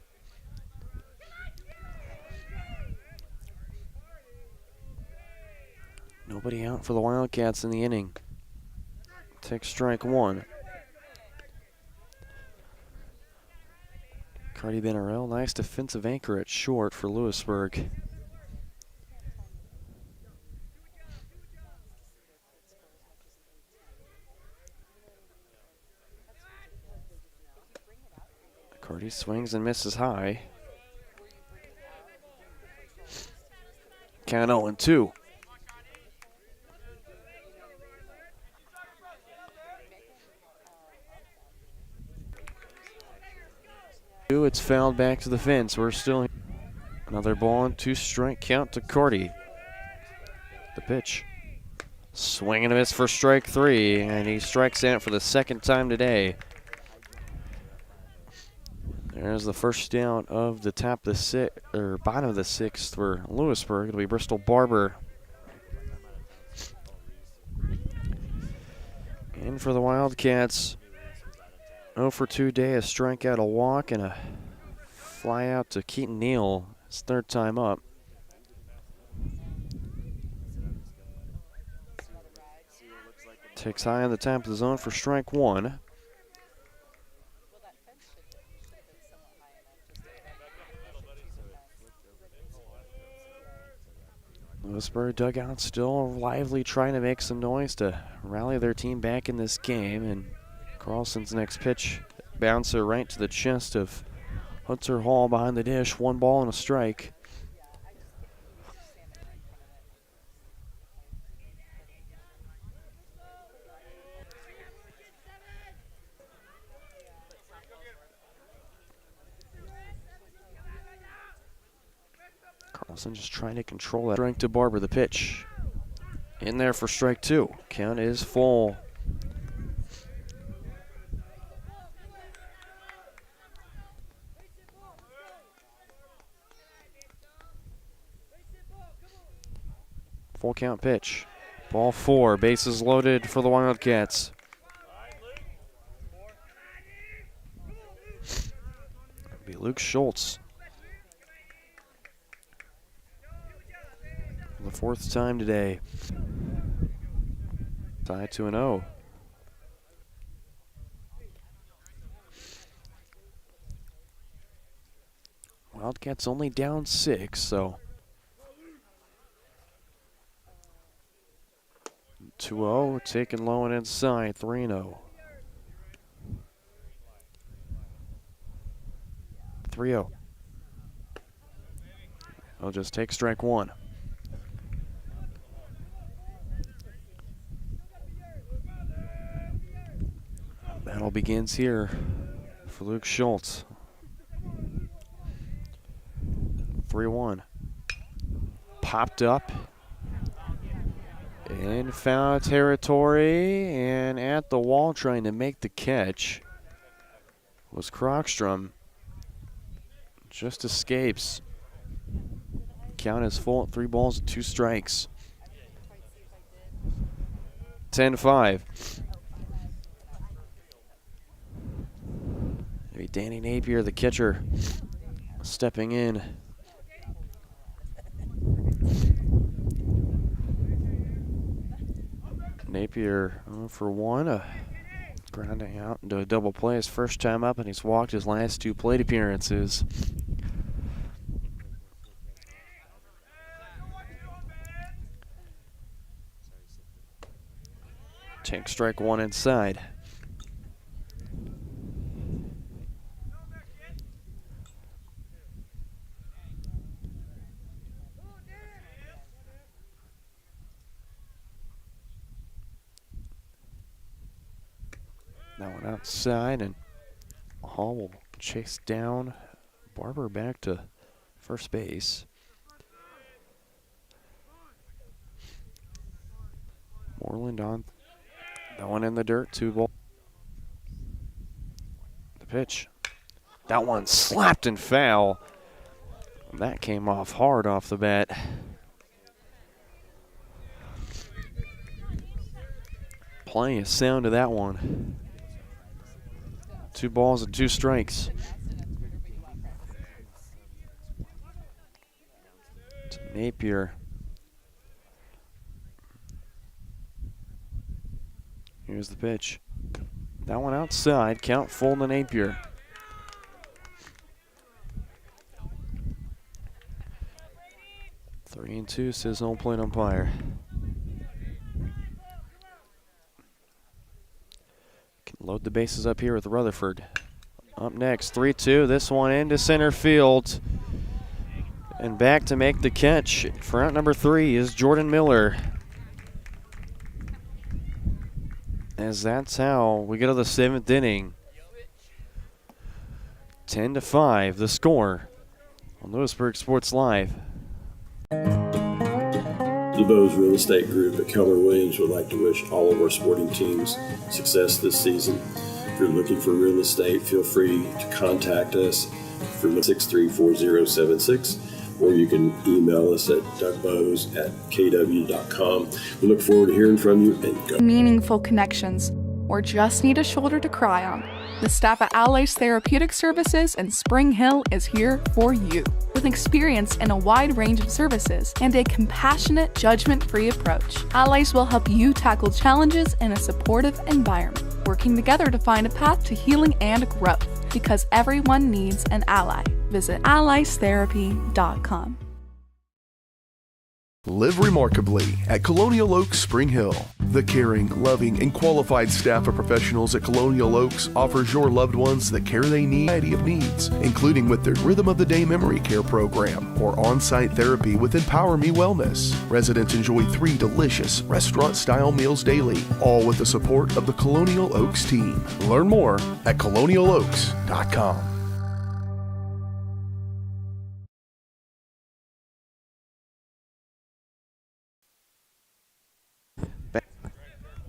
Nobody out for the Wildcats in the inning. Take strike 1. Carty been a real nice defensive anchor at short for Louisburg. Carty swings and misses high. Count 0-2. It's fouled back to the fence. We're still here. Another ball and 2 strike count to Carty. The pitch. Swing and a miss for strike 3, and he strikes out for the second time today. There's the first down of the top of the bottom of the 6th for Louisburg. It'll be Bristol Barber. And for the Wildcats, 0 for 2 day, a strikeout, a walk, and a fly out to Keaton Neal. His 3rd time up. Takes high on the top of the zone for strike 1. Louisburg dugout still lively, trying to make some noise to rally their team back in this game. And Carlson's next pitch, bouncer right to the chest of Hunter Hall behind the dish. 1 ball and a strike. Carlson just trying to control that. Strike to Barber, the pitch. In there for strike 2. Count is full. Full count pitch. Ball 4, bases loaded for the Wildcats. It'll be Luke Schultz. For the 4th time today. Tied 2-0. Wildcats only down 6, so 2-0, taken low and inside, 3-0. 3-0. I'll just take strike 1. Battle begins here for Luke Schultz. 3-1. Popped up. In foul territory and at the wall trying to make the catch was Krogstrom. Just escapes. Count is full at 3 balls and 2 strikes. 10-5. Danny Napier, the catcher, stepping in. Napier for 1, grounding out into a double play his first time up, and he's walked his last 2 plate appearances. Take strike 1 inside. That one outside, and Hall will chase down Barber back to first base. Moreland on that one in the dirt, 2 ball. The pitch. That one slapped and foul. That came off hard off the bat. Plenty of sound to that one. 2 balls and 2 strikes. To Napier. Here's the pitch. That one outside. Count full to Napier. Three and 2 says home plate umpire. Can load the bases up here with Rutherford. Up next, 3-2. This one into center field. And back to make the catch. Front number 3 is Jordan Miller. As that's how we get to the 7th inning. 10-5, the score on Louisburg Sports Live. The Bose Real Estate Group at Keller Williams would like to wish all of our sporting teams success this season. If you're looking for real estate, feel free to contact us from 634-076, or you can email us at dougbose@kw.com. We look forward to hearing from you, and go. Meaningful connections, or just need a shoulder to cry on. The staff at Allies Therapeutic Services in Spring Hill is here for you. With experience in a wide range of services and a compassionate, judgment-free approach, Allies will help you tackle challenges in a supportive environment, working together to find a path to healing and growth, because everyone needs an ally. Visit alliestherapy.com. Live remarkably at Colonial Oaks Spring Hill. The caring, loving, and qualified staff of professionals at Colonial Oaks offers your loved ones the care they need, variety of needs, including with their Rhythm of the Day Memory Care program or on-site therapy with Empower Me Wellness. Residents enjoy 3 delicious restaurant-style meals daily, all with the support of the Colonial Oaks team. Learn more at colonialoaks.com.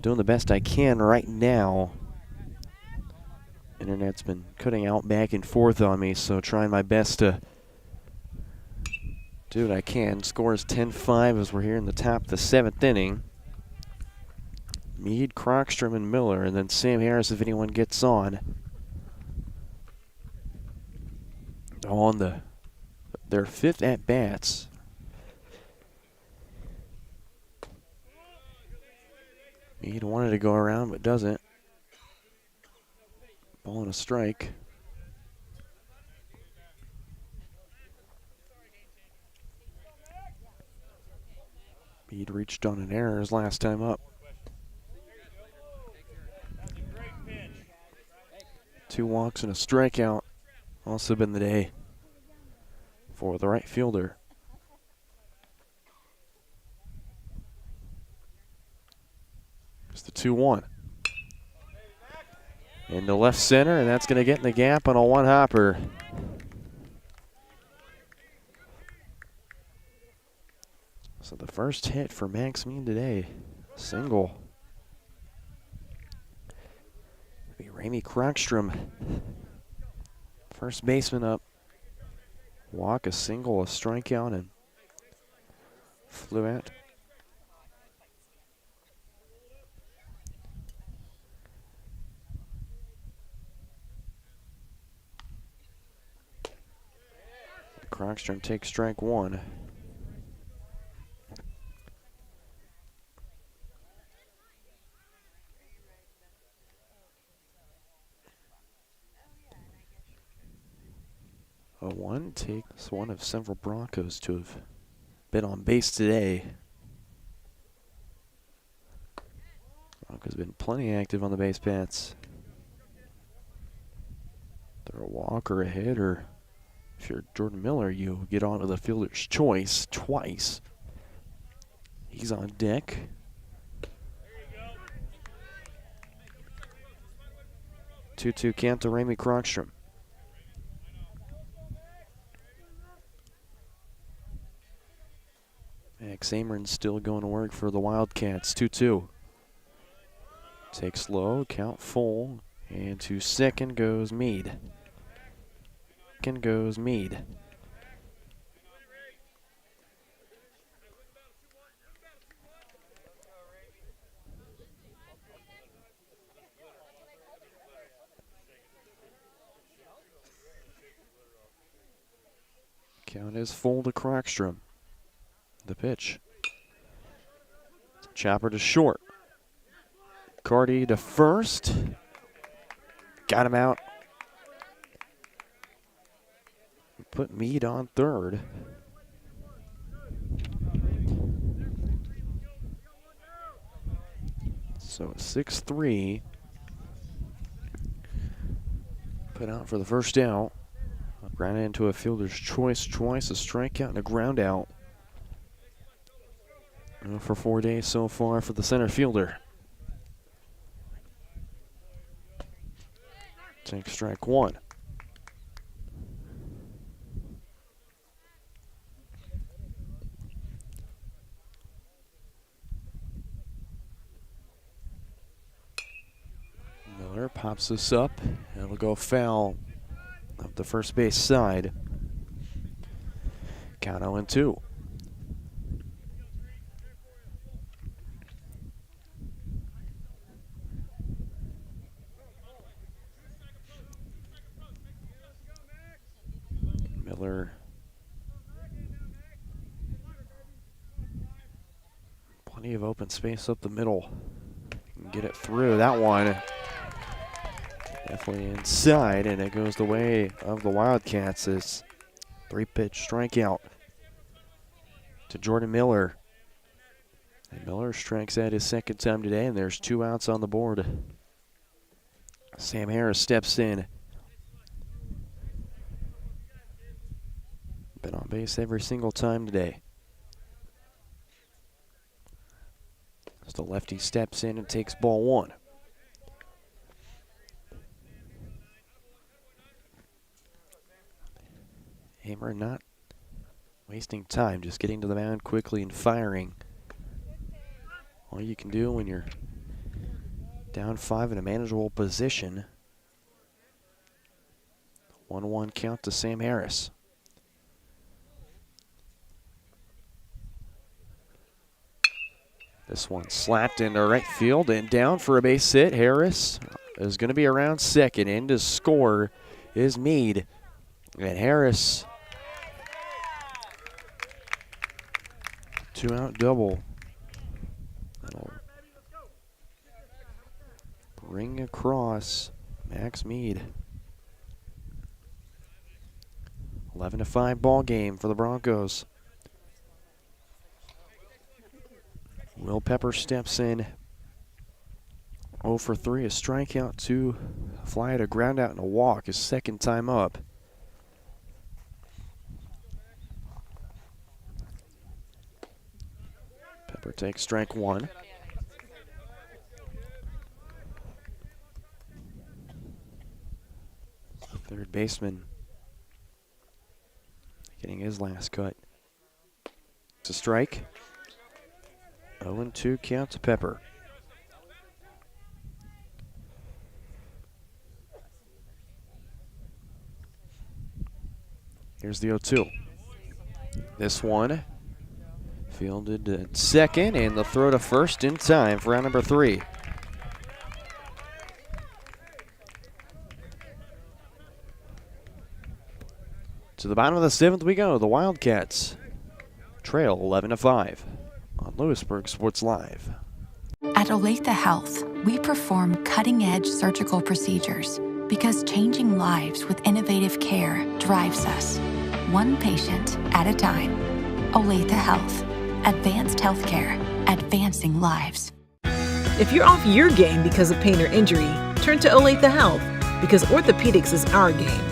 Doing the best I can right now. Internet's been cutting out back and forth on me, so trying my best to do what I can. Score is 10-5 as we're here in the top of the 7th inning. Meade, Krogstrom, and Miller, and then Sam Harris if anyone gets on. On their 5th at-bats. Meade wanted to go around, but doesn't. Ball and a strike. Meade reached on an error his last time up. 2 walks and a strikeout. Also been the day for the right fielder. It's the 2-1. Into left center, and that's going to get in the gap on a 1-hopper. So the first hit for Max Meade today Single. Be Ramey Crockstrom. First baseman up. Walk, a single, a strikeout, and flew out. Crockstrom takes strike one. A one takes one of several Broncos to have been on base today. Broncos been plenty active on the base paths. They're a walk or a hit, or if you're Jordan Miller, you get onto the fielder's choice twice. He's on deck. Two-two count to Ramey Crockstrom. Max Amron's still going to work for the Wildcats. 2-2. Takes low, count full, and to second goes Meade. Second goes Meade. Count is full to Crockstrom. The pitch. Chopper to short. Carty to first. Got him out. Put Meade on third. So 6-3. Put out for the first out. Ran into a fielder's choice twice, a strikeout and a ground out. For 4 days so far for the center fielder. Take strike one. Miller pops this up, and it'll go foul up the first base side. Count 0-2. Miller. Plenty of open space up the middle. Can get it through. That one definitely inside, and it goes the way of the Wildcats. As 3-pitch strikeout to Jordan Miller. And Miller strikes out his second time today, and there's 2 outs on the board. Sam Harris steps in. Been on base every single time today. As the lefty steps in and takes ball one. Hammer not wasting time, just getting to the mound quickly and firing. All you can do when you're down 5 in a manageable position. 1-1 count to Sam Harris. This one slapped into right field and down for a base hit. Harris is going to be around second. In to score is Meade. And Harris, 2-out double. That'll bring across Max Meade. 11-5 ball game for the Broncos. Will Pepper steps in. 0 for 3, a strikeout, 2 fly at a ground out and a walk, his second time up. Pepper takes strike one. Third baseman getting his last cut. It's a strike. 0-2 count to Pepper. Here's the 0-2. This one fielded at second, and the throw to first in time for round number 3. To the bottom of the 7th we go. The Wildcats trail 11-5 on Louisburg Sports Live. At Olathe Health, we perform cutting-edge surgical procedures because changing lives with innovative care drives us, one patient at a time. Olathe Health. Advanced healthcare. Advancing lives. If you're off your game because of pain or injury, turn to Olathe Health because orthopedics is our game.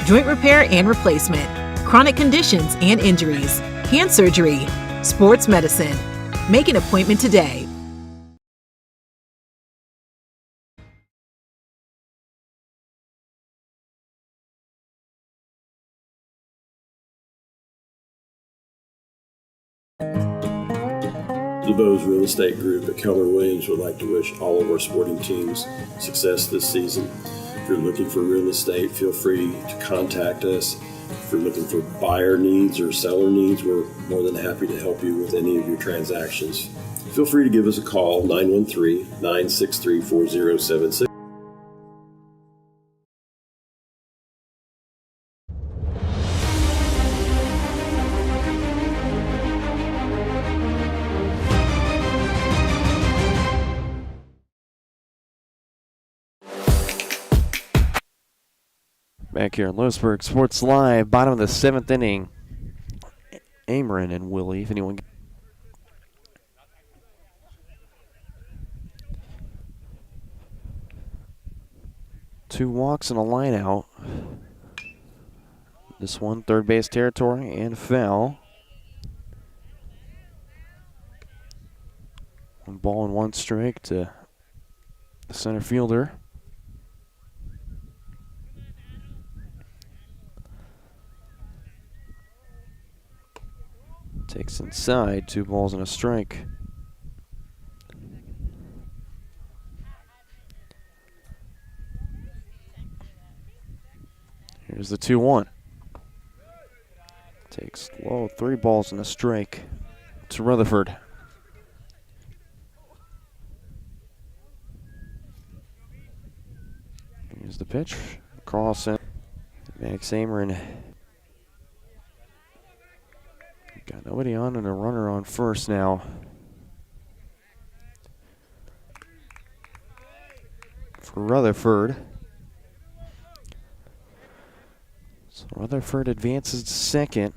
Joint repair and replacement, chronic conditions and injuries, hand surgery, sports medicine. Make an appointment today. DeVos Real Estate Group at Keller Williams would like to wish all of our sporting teams success this season. If you're looking for real estate, feel free to contact us. If you're looking for buyer needs or seller needs, we're more than happy to help you with any of your transactions. Feel free to give us a call, 913-963-4076. Back here in Louisburg Sports Live, bottom of the 7th inning. Ameren and Willie, if anyone. Two walks and a line out. This one, third base territory and foul. One ball and one strike to the center fielder. Takes inside, 2 balls and a strike. Here's the 2-1. Takes low, 3 balls and a strike to Rutherford. Here's the pitch. Carlson. Max Ameren. Got nobody on and a runner on first now. For Rutherford. So Rutherford advances to second.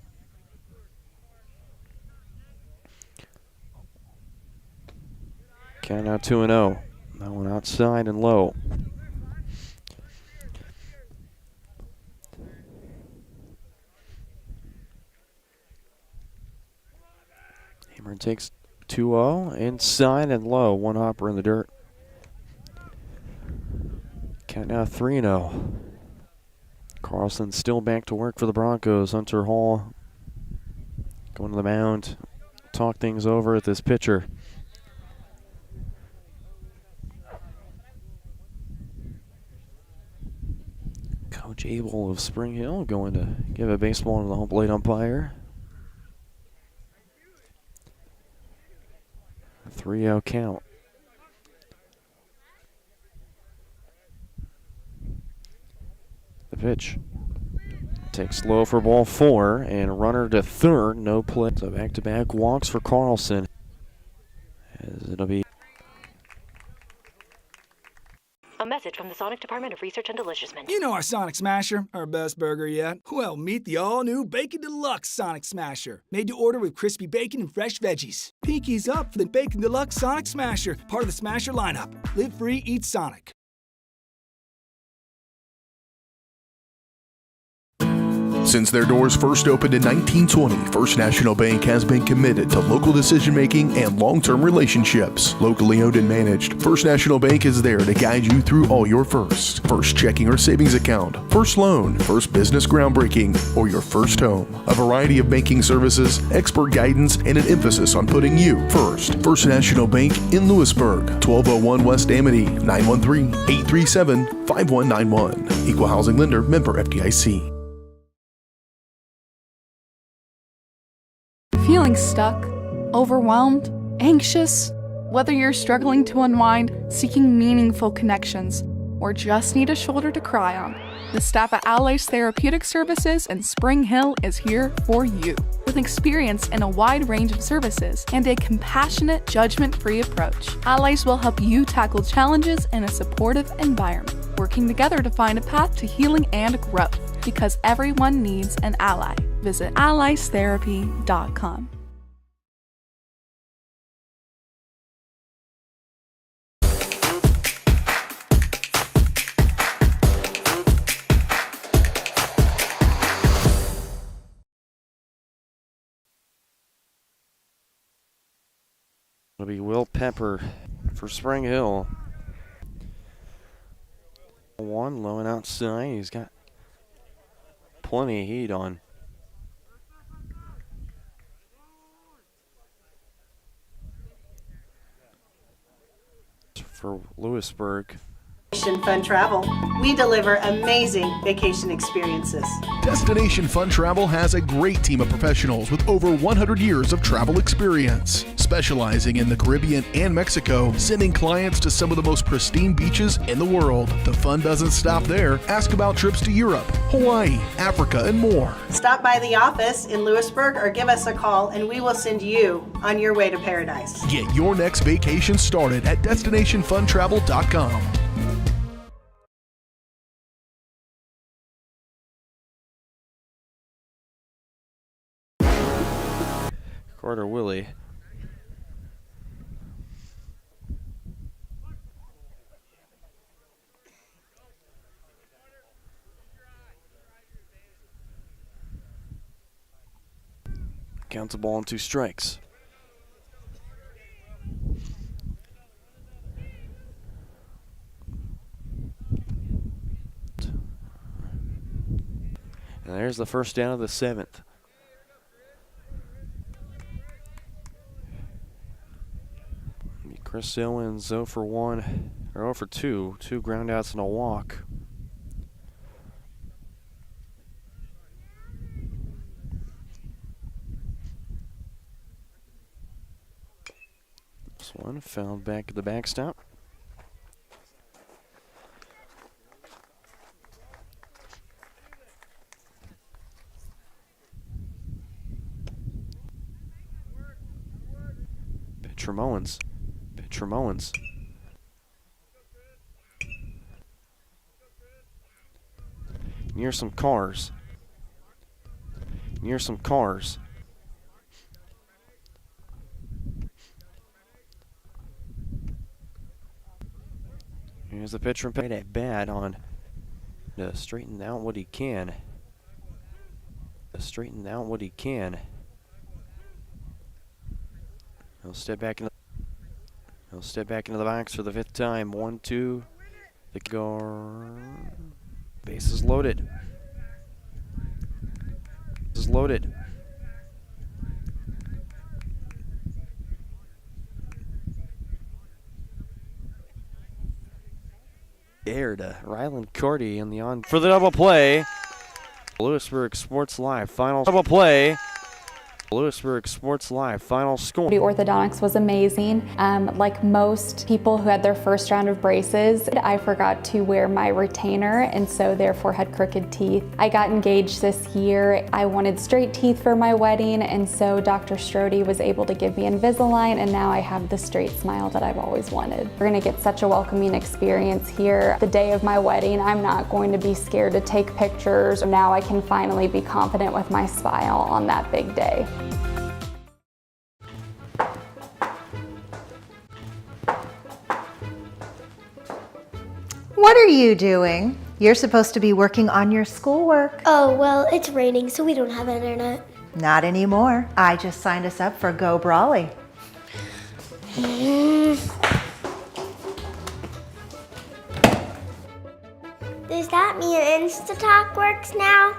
Count now 2-0. That one outside and low. Ameren takes 2-0, inside and low. One hopper in the dirt. Count now 3-0. Carlson still back to work for the Broncos. Hunter Hall going to the mound. Talk things over with this pitcher. Coach Abel of Spring Hill going to give a baseball to the home plate umpire. 3-0 count. The pitch. Takes low for ball 4 and runner to third. No play. So back-to-back walks for Carlson. As it'll be. A message from the Sonic Department of Research and Deliciousment. You know our Sonic Smasher, our best burger yet. Well, meet the all-new Bacon Deluxe Sonic Smasher. Made to order with crispy bacon and fresh veggies. Pinkies up for the Bacon Deluxe Sonic Smasher, part of the Smasher lineup. Live free, eat Sonic. Since their doors first opened in 1920, First National Bank has been committed to local decision-making and long-term relationships. Locally owned and managed, First National Bank is there to guide you through all your first. First checking or savings account, first loan, first business groundbreaking, or your first home. A variety of banking services, expert guidance, and an emphasis on putting you first. First National Bank in Louisburg, 1201 West Amity, 913-837-5191. Equal housing lender, member FDIC. Feeling stuck, overwhelmed, anxious? Whether you're struggling to unwind, seeking meaningful connections, or just need a shoulder to cry on, the staff at Allies Therapeutic Services in Spring Hill is here for you. With experience in a wide range of services and a compassionate, judgment-free approach, Allies will help you tackle challenges in a supportive environment, working together to find a path to healing and growth, because everyone needs an ally. Visit alliestherapy.com. It'll be Will Pepper for Spring Hill. One low and outside. He's got plenty of heat on. For Louisburg. Fun Travel. We deliver amazing vacation experiences. Destination Fun Travel has a great team of professionals with over 100 years of travel experience, specializing in the Caribbean and Mexico, sending clients to some of the most pristine beaches in the world. The fun doesn't stop there. Ask about trips to Europe, Hawaii, Africa, and more. Stop by the office in Louisburg or give us a call and we will send you on your way to paradise. Get your next vacation started at destinationfuntravel.com. Carter Willie. Counts the ball on 2 strikes. And there's the first down of the 7th. Chris Owens 0 for 1, or 0 for 2, 2 groundouts and a walk. This one found back at the backstop. Pitch from Owens. From Owens. Near some cars. Near some cars. Here's the pitch from Payne at bat on to straighten out what he can. Straighten out what he can. He'll step back into the box for the 5th time. 1-2. The guard. Base is loaded. Is loaded. Air to Rylan Cordy in the on for the double play. Louisburg Sports Live final double play. Louisburg Sports Live final score. The orthodontics was amazing. Like most people who had their first round of braces, I forgot to wear my retainer and so therefore had crooked teeth. I got engaged this year. I wanted straight teeth for my wedding and so Dr. Strode was able to give me Invisalign and now I have the straight smile that I've always wanted. We're gonna get such a welcoming experience here. The day of my wedding, I'm not going to be scared to take pictures. Now I can finally be confident with my smile on that big day. What are you doing? You're supposed to be working on your schoolwork. Oh, well, it's raining, so we don't have internet. Not anymore. I just signed us up for Go Brawley. Does that mean InstaTalk works now?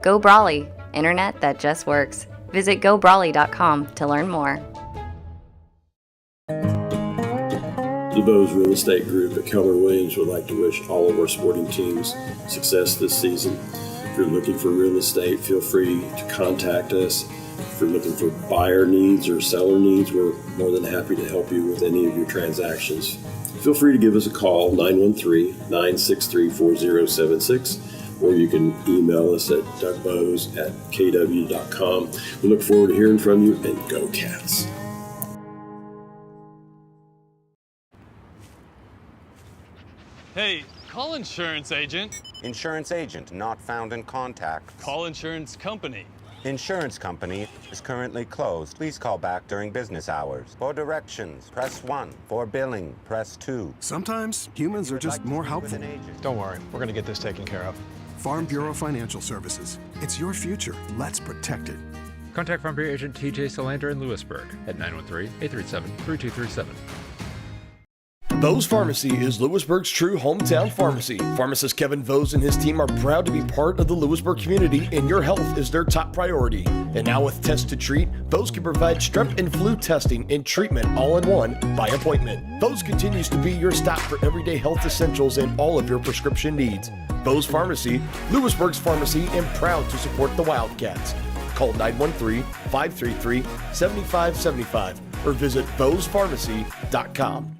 Go Brawley, internet that just works. Visit gobrawley.com to learn more. The Bose Real Estate Group at Keller Williams would like to wish all of our sporting teams success this season. If you're looking for real estate, feel free to contact us. If you're looking for buyer needs or seller needs, we're more than happy to help you with any of your transactions. Feel free to give us a call, 913-963-4076, or you can email us at dougbose@kw.com. We look forward to hearing from you, and go Cats. Hey, call insurance agent. Insurance agent not found in contact. Call insurance company. Insurance company is currently closed. Please call back during business hours. For directions, press 1. For billing, press 2. Sometimes humans are just more helpful. Don't worry, we're going to get this taken care of. Farm Bureau Financial Services. It's your future. Let's protect it. Contact Farm Bureau agent TJ Solander in Louisburg at 913-837-3237. Vose Pharmacy is Louisburg's true hometown pharmacy. Pharmacist Kevin Vose and his team are proud to be part of the Louisburg community, and your health is their top priority. And now with Test to Treat, Vose can provide strep and flu testing and treatment all in one by appointment. Vose continues to be your stop for everyday health essentials and all of your prescription needs. Vose Pharmacy, Louisburg's pharmacy, and proud to support the Wildcats. Call 913-533-7575 or visit vosepharmacy.com.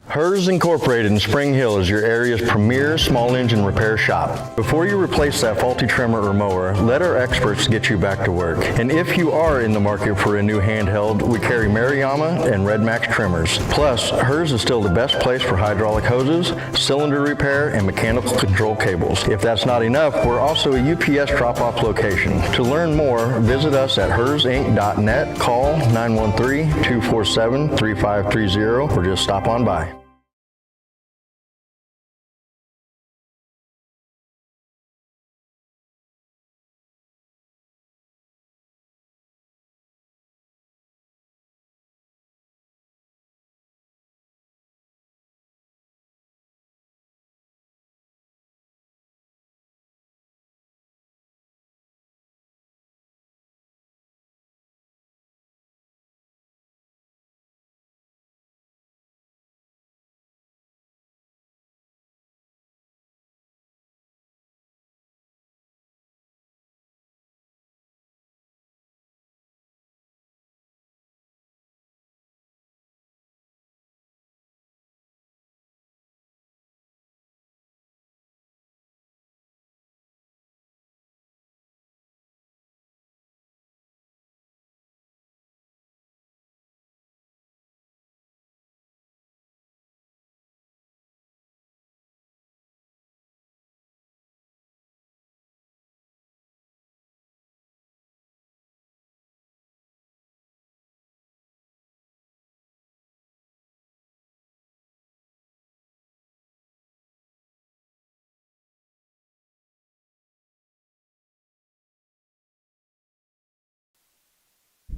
Hers Incorporated in Spring Hill is your area's premier small engine repair shop. Before you replace that faulty trimmer or mower, let our experts get you back to work. And if you are in the market for a new handheld, we carry Maruyama and Red Max trimmers. Plus, Hers is still the best place for hydraulic hoses, cylinder repair, and mechanical control cables. If that's not enough, we're also a UPS drop-off location. To learn more, visit us at hersinc.net, call 913-247-3530, or just stop on by.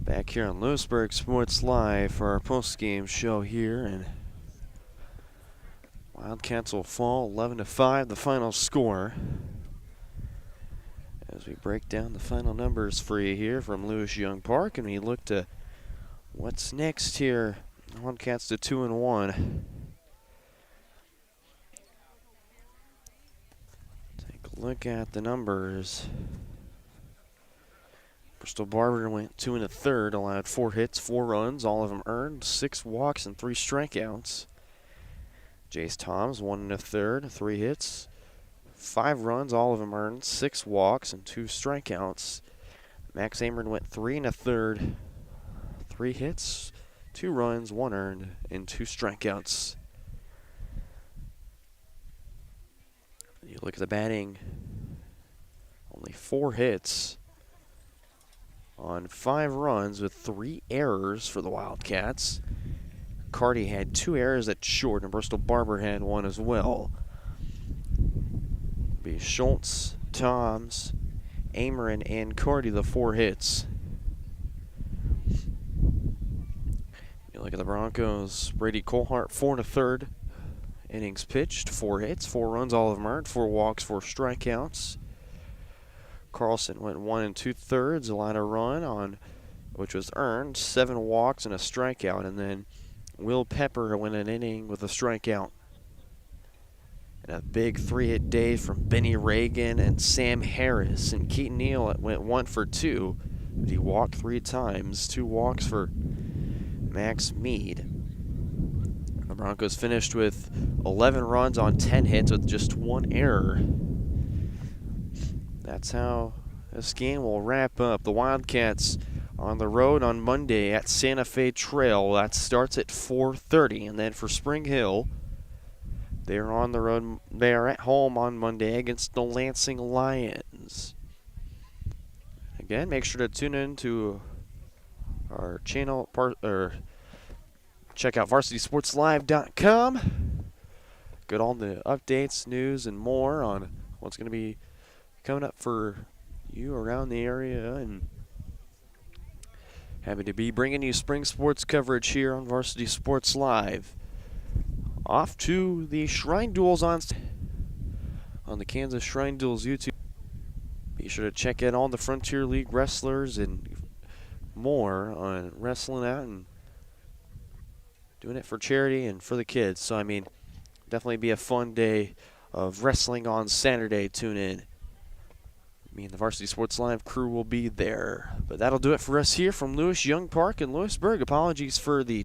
Back here on Louisburg Sports Live for our post-game show here, and Wildcats will fall 11-5, the final score. As we break down the final numbers for you here from Lewis Young Park, and we look to what's next here. Wildcats to 2-1. Take a look at the numbers. Bristol Barber went 2 1/3, allowed 4 hits, 4 runs, all of them earned, 6 walks and 3 strikeouts. Jace Toms 1 1/3, 3 hits, 5 runs, all of them earned, 6 walks and 2 strikeouts. Max Amern went 3 1/3, 3 hits, 2 runs, 1 earned, and 2 strikeouts. You look at the batting, only 4 hits on 5 runs with 3 errors for the Wildcats. Carty had 2 errors at short, and Bristol Barber had 1 as well. Be Schultz, Toms, Amerin, and Carty the 4 hits. You look at the Broncos, Brady Colhart, 4 1/3 innings pitched, 4 hits, 4 runs, all of them earned, 4 walks, 4 strikeouts. Carlson went 1 2/3, allowed a run on, which was earned, 7 walks and a strikeout, and then Will Pepper went an inning with a strikeout. And a big 3-hit day from Benny Reagan and Sam Harris, and Keaton Neal went 1 for 2, but he walked 3 times, 2 walks for Max Mead. The Broncos finished with 11 runs on 10 hits with just 1 error. That's how this game will wrap up. The Wildcats on the road on Monday at Santa Fe Trail. That starts at 4:30. And then for Spring Hill, they're on the road. They are at home on Monday against the Lansing Lions. Again, make sure to tune in to our channel, or check out varsitysportslive.com. Get all the updates, news, and more on what's going to be coming up for you around the area, and happy to be bringing you spring sports coverage here on Varsity Sports Live. Off to the Shrine Duels on the Kansas Shrine Duels YouTube. Be sure to check in all the Frontier League wrestlers and more on wrestling out and doing it for charity and for the kids. So, I mean, definitely be a fun day of wrestling on Saturday. Tune in. Me and the Varsity Sports Live crew will be there. But that'll do it for us here from Lewis Young Park in Louisburg. Apologies for the